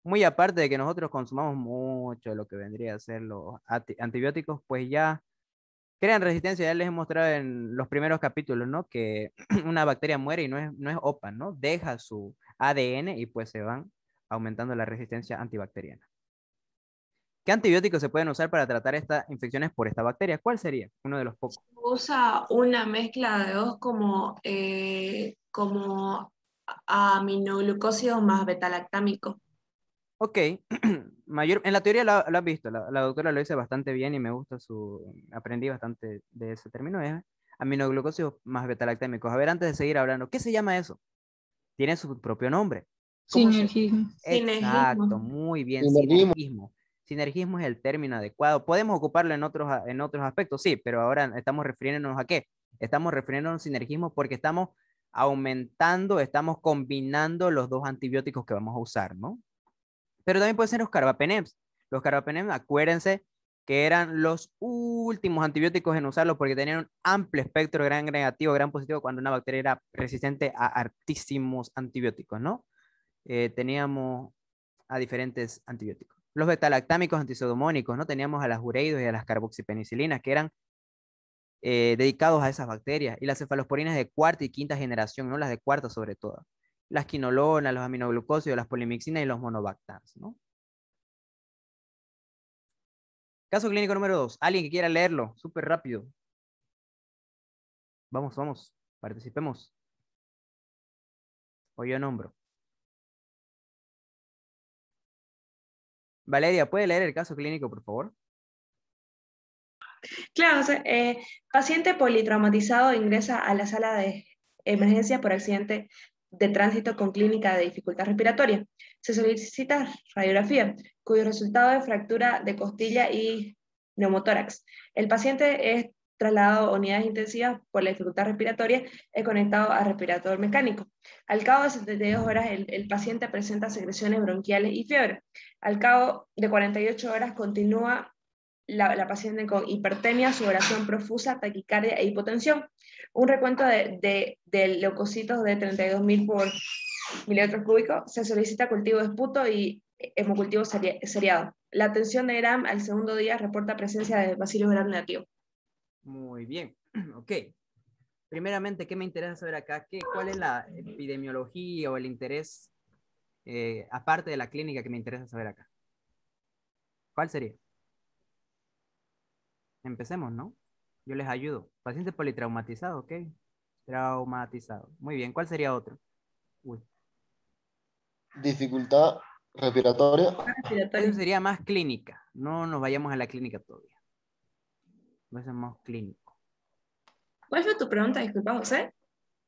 Muy aparte de que nosotros consumamos mucho de lo que vendría a ser los antibióticos, pues ya crean resistencia. Ya les he mostrado en los primeros capítulos, ¿no? Que una bacteria muere y no es OPA, ¿no? Deja su ADN y pues se van aumentando la resistencia antibacteriana. ¿Qué antibióticos se pueden usar para tratar estas infecciones por esta bacteria? ¿Cuál sería? Uno de los pocos. Usa una mezcla de dos como aminoglucósidos más betalactámicos. Ok, en la teoría la has visto, la doctora lo dice bastante bien y me gusta aprendí bastante de ese término, es aminoglucósidos más betalactámicos. A ver, antes de seguir hablando, ¿qué se llama eso? Tiene su propio nombre. ¿Cómo se? Sinergismo. Exacto, Sinergismo. muy bien, Sinergismo. sinergismo. Sinergismo es el término adecuado. Podemos ocuparlo en otros aspectos, sí, pero ahora estamos refiriéndonos a qué. Estamos refiriéndonos a sinergismo porque estamos aumentando, estamos combinando los dos antibióticos que vamos a usar, ¿no? Pero también pueden ser los carbapenems. Los carbapenems, acuérdense que eran los últimos antibióticos en usarlos porque tenían un amplio espectro, gran negativo, gran positivo, cuando una bacteria era resistente a altísimos antibióticos, ¿no? Teníamos a diferentes antibióticos. Los betalactámicos antiseudomónicos, ¿no? Teníamos a las ureidos y a las carboxipenicilinas, que eran dedicados a esas bacterias, y las cefalosporinas de cuarta y quinta generación, ¿no? Las de cuarta sobre todo. Las quinolonas, los aminoglucósidos, las polimixinas y los monobactans, ¿no? Caso clínico número 2. Alguien que quiera leerlo, súper rápido. Vamos, vamos, participemos. O yo nombro. Valeria, ¿puede leer el caso clínico, por favor? Claro, o sea, paciente politraumatizado ingresa a la sala de emergencia por accidente de tránsito con clínica de dificultad respiratoria. Se solicita radiografía, cuyo resultado es fractura de costilla y neumotórax. El paciente es trasladado a unidades intensivas por la dificultad respiratoria, es conectado a respirador mecánico. Al cabo de 72 horas, el paciente presenta secreciones bronquiales y fiebre. Al cabo de 48 horas continúa la paciente con hipertemia, sudoración profusa, taquicardia e hipotensión. Un recuento de leucocitos de 32.000 por milímetros cúbicos. Se solicita cultivo de esputo y hemocultivo seriado. La atención de Gram al segundo día reporta presencia de Bacillus Gram negativo. Muy bien, ok. Primeramente, ¿qué me interesa saber acá? ¿Cuál es la epidemiología o el interés, aparte de la clínica, que me interesa saber acá? ¿Cuál sería? Empecemos, ¿no? Yo les ayudo. Paciente politraumatizado, ok. Traumatizado. Muy bien, ¿cuál sería otro? Uy, Dificultad respiratoria. eso Respiratorio. sería más clínica. No nos vayamos a la clínica todavía. Eso es más clínico. ¿Cuál fue tu pregunta? Disculpa, José.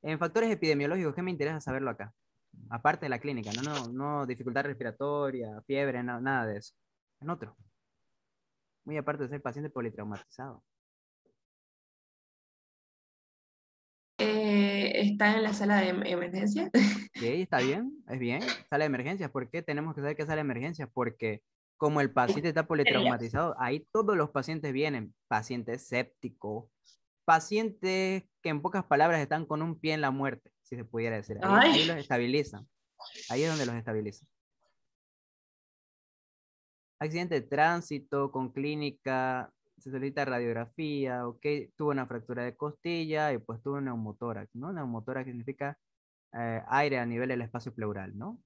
En factores epidemiológicos, ¿qué me interesa saberlo acá? Aparte de la clínica, no dificultad respiratoria, fiebre, nada de eso. En otro. Muy aparte de ser paciente politraumatizado. Está en la sala de emergencia. Ok, está bien, es bien. Sala de emergencias. ¿Por qué tenemos que saber qué es sala de emergencias? Porque como el paciente está politraumatizado, ahí todos los pacientes vienen. Pacientes sépticos, pacientes que en pocas palabras están con un pie en la muerte, si se pudiera decir. Ahí los Ay, estabilizan. Ahí es donde los estabilizan. Accidente de tránsito con clínica, se solicita radiografía, ok, tuvo una fractura de costilla y pues tuvo un neumotórax, ¿no? Neumotórax significa aire a nivel del espacio pleural, ¿no?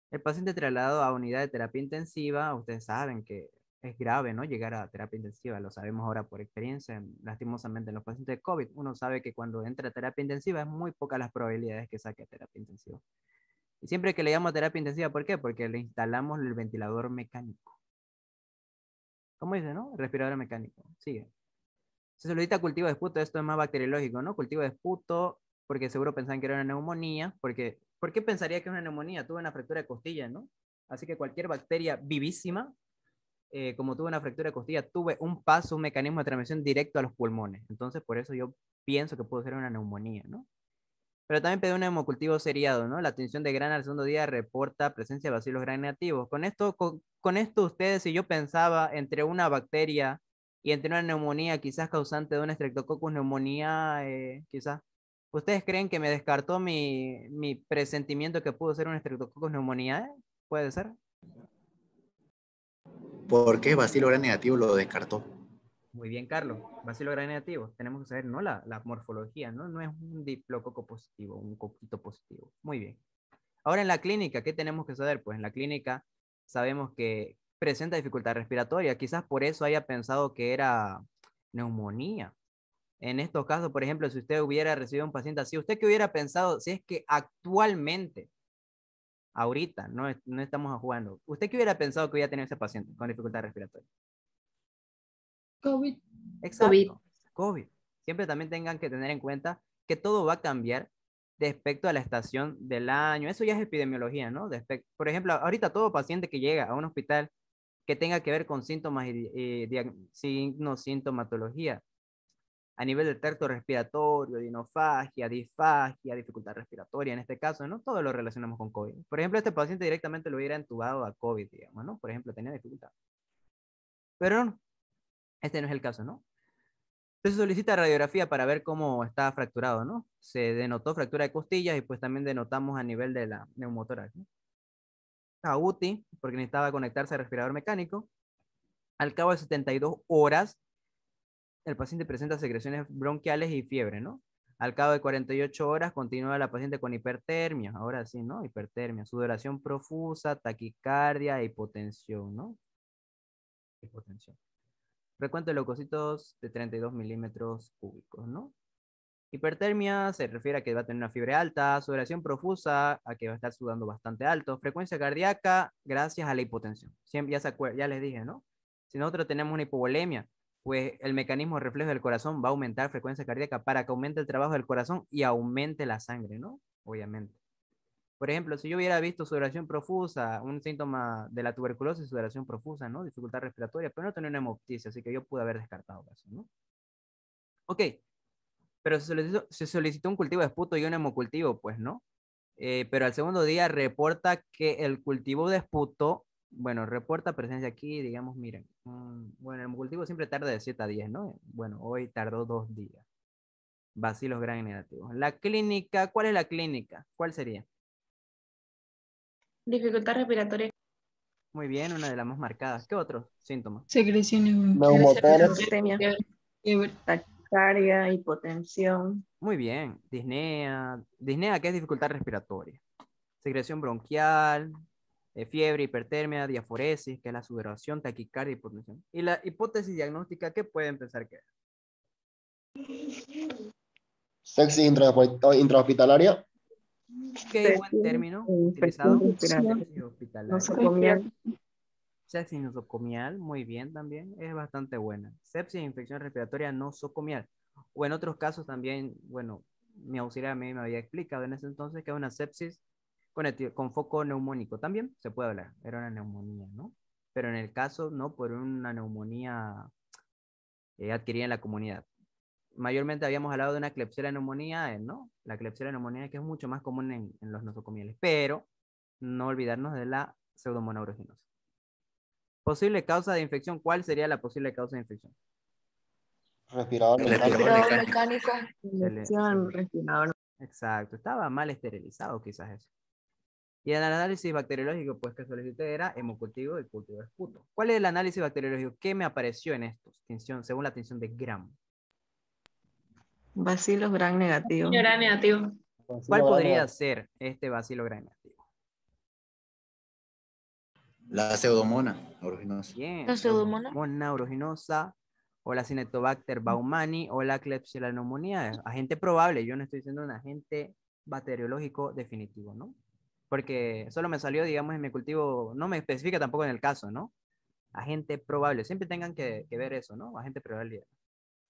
El paciente trasladado a unidad de terapia intensiva, ustedes saben que es grave, ¿no? Llegar a terapia intensiva, lo sabemos ahora por experiencia, lastimosamente en los pacientes de COVID, uno sabe que cuando entra a terapia intensiva es muy pocas las probabilidades que saque a terapia intensiva. Y siempre que le llamo terapia intensiva, ¿por qué? Porque le instalamos el ventilador mecánico. ¿Cómo dice, no? El respirador mecánico. Sigue. Se solicita cultivo de esputo, esto es más bacteriológico, ¿no? Cultivo de esputo, porque seguro pensaban que era una neumonía, porque ¿por qué pensaría que es una neumonía? Tuve una fractura de costilla, ¿no? Así que cualquier bacteria vivísima, como tuve una fractura de costilla, tuve un paso, un mecanismo de transmisión directo a los pulmones. Entonces, por eso yo pienso que puede ser una neumonía, ¿no? Pero también pedí un hemocultivo seriado, ¿no? La atención de Gran al segundo día reporta presencia de bacilos gram negativos. Con esto ustedes, si yo pensaba entre una bacteria y entre una neumonía, quizás causante de una Streptococcus neumonía, quizás. ¿Ustedes creen que me descartó mi presentimiento que pudo ser una Streptococcus neumonía? ¿Puede ser? ¿Por qué Bacilo Gram negativo lo descartó? Muy bien, Carlos. Bacilo gram negativo. Tenemos que saber, ¿no? La morfología, ¿no? No es un diplococo positivo, un coquito positivo. Muy bien. Ahora en la clínica, ¿qué tenemos que saber? Pues en la clínica sabemos que presenta dificultad respiratoria. Quizás por eso haya pensado que era neumonía. En estos casos, por ejemplo, si usted hubiera recibido un paciente así, ¿usted qué hubiera pensado si es que actualmente, ahorita, no estamos jugando, ¿usted qué hubiera pensado que hubiera tenido ese paciente con dificultad respiratoria? COVID. Exacto, COVID. Siempre también tengan que tener en cuenta que todo va a cambiar respecto a la estación del año. Eso ya es epidemiología, ¿no? Por ejemplo, ahorita todo paciente que llega a un hospital que tenga que ver con síntomas signos, sintomatología a nivel del tracto respiratorio, dinofagia, disfagia, dificultad respiratoria en este caso, ¿no? Todo lo relacionamos con COVID. Por ejemplo, este paciente directamente lo hubiera entubado a COVID, digamos, ¿no? Por ejemplo, tenía dificultad. Pero no, este no es el caso, ¿no? Se solicita radiografía para ver cómo está fracturado, ¿no? Se denotó fractura de costillas y pues también denotamos a nivel de la neumotórax, ¿no? A UTI, porque necesitaba conectarse al respirador mecánico. Al cabo de 72 horas, el paciente presenta secreciones bronquiales y fiebre, ¿no? Al cabo de 48 horas continúa la paciente con hipertermia, ahora sí, ¿no? Hipertermia, sudoración profusa, taquicardia, e hipotensión, ¿no? Hipotensión. Recuento de leucocitos de 32 milímetros cúbicos, ¿no? Hipertermia se refiere a que va a tener una fiebre alta, sudoración profusa, a que va a estar sudando bastante alto, frecuencia cardíaca, gracias a la hipotensión. Siempre, ya les dije, ¿no? Si nosotros tenemos una hipovolemia, pues el mecanismo de reflejo del corazón va a aumentar frecuencia cardíaca para que aumente el trabajo del corazón y aumente la sangre, ¿no? Obviamente. Por ejemplo, si yo hubiera visto sudoración profusa, un síntoma de la tuberculosis, sudoración profusa, ¿no? Dificultad respiratoria, pero no tenía una hemoptisis, así que yo pude haber descartado eso, ¿no? Ok, pero se solicitó un cultivo de esputo y un hemocultivo, pues, ¿no? Pero al segundo día reporta que el cultivo de esputo, bueno, reporta presencia aquí, digamos, miren, bueno, el hemocultivo siempre tarda de 7 a 10, ¿no? Bueno, hoy tardó 2 días. Bacilos gram negativos. La clínica, ¿cuál es la clínica? ¿Cuál sería? Dificultad respiratoria. Muy bien, una de las más marcadas. ¿Qué otros síntomas? Secreciones Neumotórax, Septemia, fiebre. taquicardia, hipotensión, Muy bien, disnea. Disnea, ¿qué es dificultad respiratoria? Secreción bronquial, fiebre, hipertermia, diaforesis, que es la sudoración, taquicardia, hipotensión. Y la hipótesis diagnóstica, ¿qué pueden pensar que es? sepsis intrahospitalaria, Qué buen término infección utilizado. respiratoria, Sepsis hospitalaria. nosocomial, Sepsis nosocomial, muy bien también, es bastante buena. Sepsis, infección respiratoria nosocomial. O en otros casos también, bueno, mi auxiliar a mí me había explicado en ese entonces que es una sepsis con foco neumónico. También se puede hablar, era una neumonía, ¿no? Pero en el caso, no por una neumonía adquirida en la comunidad. Mayormente habíamos hablado de una Klebsiella neumonía, ¿no? La Klebsiella neumonía que es mucho más común en los nosocomiales, pero no olvidarnos de la pseudomonas aeruginosa. Posible causa de infección, ¿cuál sería la posible causa de infección? respirador El mecánico, respirador Respirador mecánico. mecánico. infección, respirador. Exacto, estaba mal esterilizado quizás eso. Y el análisis bacteriológico, pues que solicité era hemocultivo y cultivo de esputo. ¿Cuál es el análisis bacteriológico? ¿Qué me apareció en estos? Según la tensión de Gram. Bacilos gram negativo, Era negativo. ¿Cuál podría negativo, ser este bacilo gram negativo? La pseudomona aeruginosa. Bien, La pseudomonas. Pseudomonas aeruginosa o la Cinetobacter baumannii o la Klebsiella pneumoniae. Agente probable, yo no estoy diciendo un agente bacteriológico definitivo, ¿no? Porque solo me salió, digamos, en mi cultivo, no me especifica tampoco en el caso, ¿no? Agente probable, siempre tengan que ver eso, ¿no? Agente probable.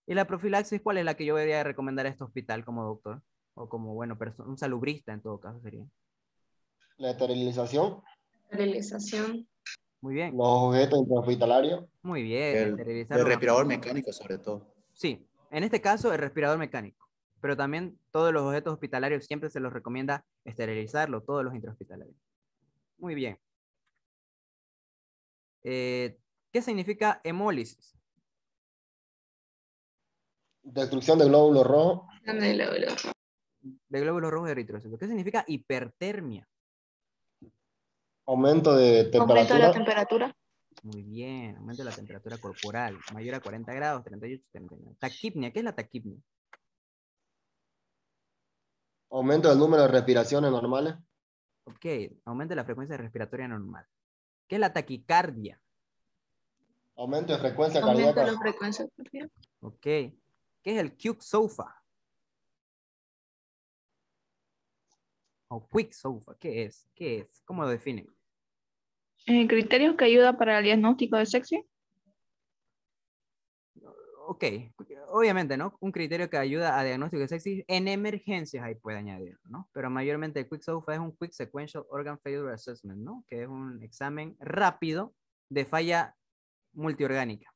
¿Y la profilaxis cuál es la que yo debería recomendar a este hospital como doctor? O como, bueno, un salubrista en todo caso sería. la esterilización, Esterilización. Muy bien, los objetos intrahospitalarios, muy bien, esterilizar El los respirador mecánico sobre todo. Sí, en este caso el respirador mecánico, pero también todos los objetos hospitalarios siempre se los recomienda esterilizarlo, todos los intrahospitalarios. Muy bien. ¿Qué significa hemólisis? destrucción de glóbulos rojos, De glóbulos rojos y eritrocitos. ¿Qué significa hipertermia? aumento de Aumento de la temperatura, temperatura. Muy bien, aumento de la temperatura corporal, mayor a 40 grados, 38, 39. Taquipnia, ¿qué es la taquipnia? aumento del número de respiraciones normales, Ok, aumento de la frecuencia respiratoria normal. ¿Qué es la taquicardia? aumento de frecuencia Aumento de la cardíaca, frecuencia cardíaca. Ok. ¿Qué es el Quick SOFA? O Quick SOFA, ¿qué es? ¿Qué es? ¿Cómo lo definen? Criterios que ayuda para el diagnóstico de sexo. Ok, obviamente, ¿no? Un criterio que ayuda a diagnóstico de sexy en emergencias, ahí puede añadirlo, ¿no? Pero mayormente el Quick SOFA es un Quick Sequential Organ Failure Assessment, ¿no? Que es un examen rápido de falla multiorgánica.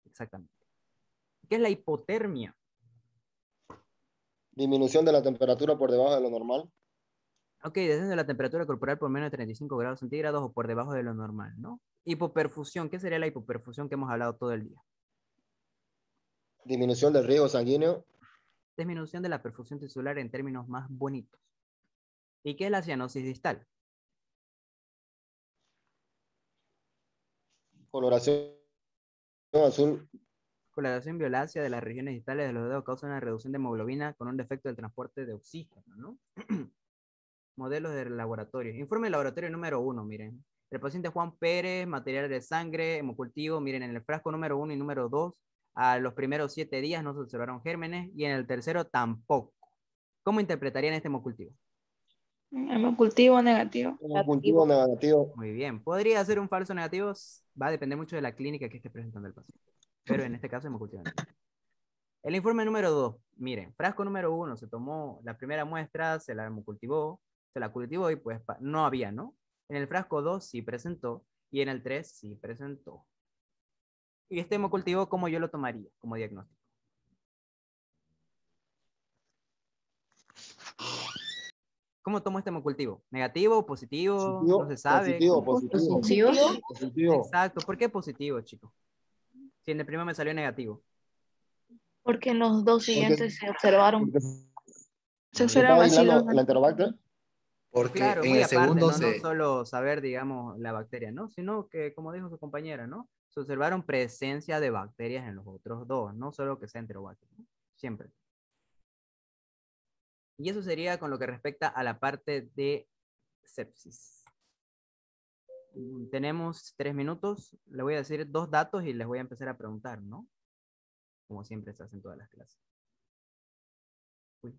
Exactamente. ¿Qué es la hipotermia? Disminución de la temperatura por debajo de lo normal. Ok, descenso de la temperatura corporal por menos de 35 grados centígrados o por debajo de lo normal, ¿no? Hipoperfusión, ¿qué sería la hipoperfusión que hemos hablado todo el día? Disminución del riego sanguíneo. Disminución de la perfusión tisular en términos más bonitos. ¿Y qué es la cianosis distal? Coloración azul. Coloración violácea de las regiones distales de los dedos causa una reducción de hemoglobina con un defecto del transporte de oxígeno, ¿no? Modelos de laboratorio. Informe de laboratorio número 1, miren. El paciente Juan Pérez, material de sangre, hemocultivo, miren, en el frasco número 1 y número 2, a los primeros 7 días no se observaron gérmenes y en el tercero tampoco. ¿Cómo interpretarían este hemocultivo? Hemocultivo negativo. Cultivo negativo. Muy bien. ¿Podría ser un falso negativo? Va a depender mucho de la clínica que esté presentando el paciente. Pero en este caso, hemocultivo negativo. El informe número 2. Miren, frasco número 1, se tomó la primera muestra, se la hemocultivó, se la cultivó y pues no había, ¿no? En el frasco 2 sí presentó y en el 3 sí presentó. Y este hemocultivo, ¿cómo yo lo tomaría como diagnóstico? ¿Cómo tomo este hemocultivo? ¿Negativo, positivo? No se sabe. Positivo, ¿Cómo? positivo. Positivo. Positivo. Exacto. ¿Por qué positivo, chicos? Si en el primero me salió negativo. Porque en los dos siguientes se observaron. Porque Se se observa estaba vacío. aislando la enterobacter. Porque Claro, en muy el aparte, segundo ¿no? No se... solo saber, digamos, la bacteria, ¿no? Sino que, como dijo su compañera, ¿no? Se observaron presencia de bacterias en los otros dos, no solo que sea enterobacter, ¿no? Siempre. Y eso sería con lo que respecta a la parte de sepsis. Tenemos 3 minutos. Le voy a decir 2 datos y les voy a empezar a preguntar, ¿no? Como siempre se hace en todas las clases. Uy.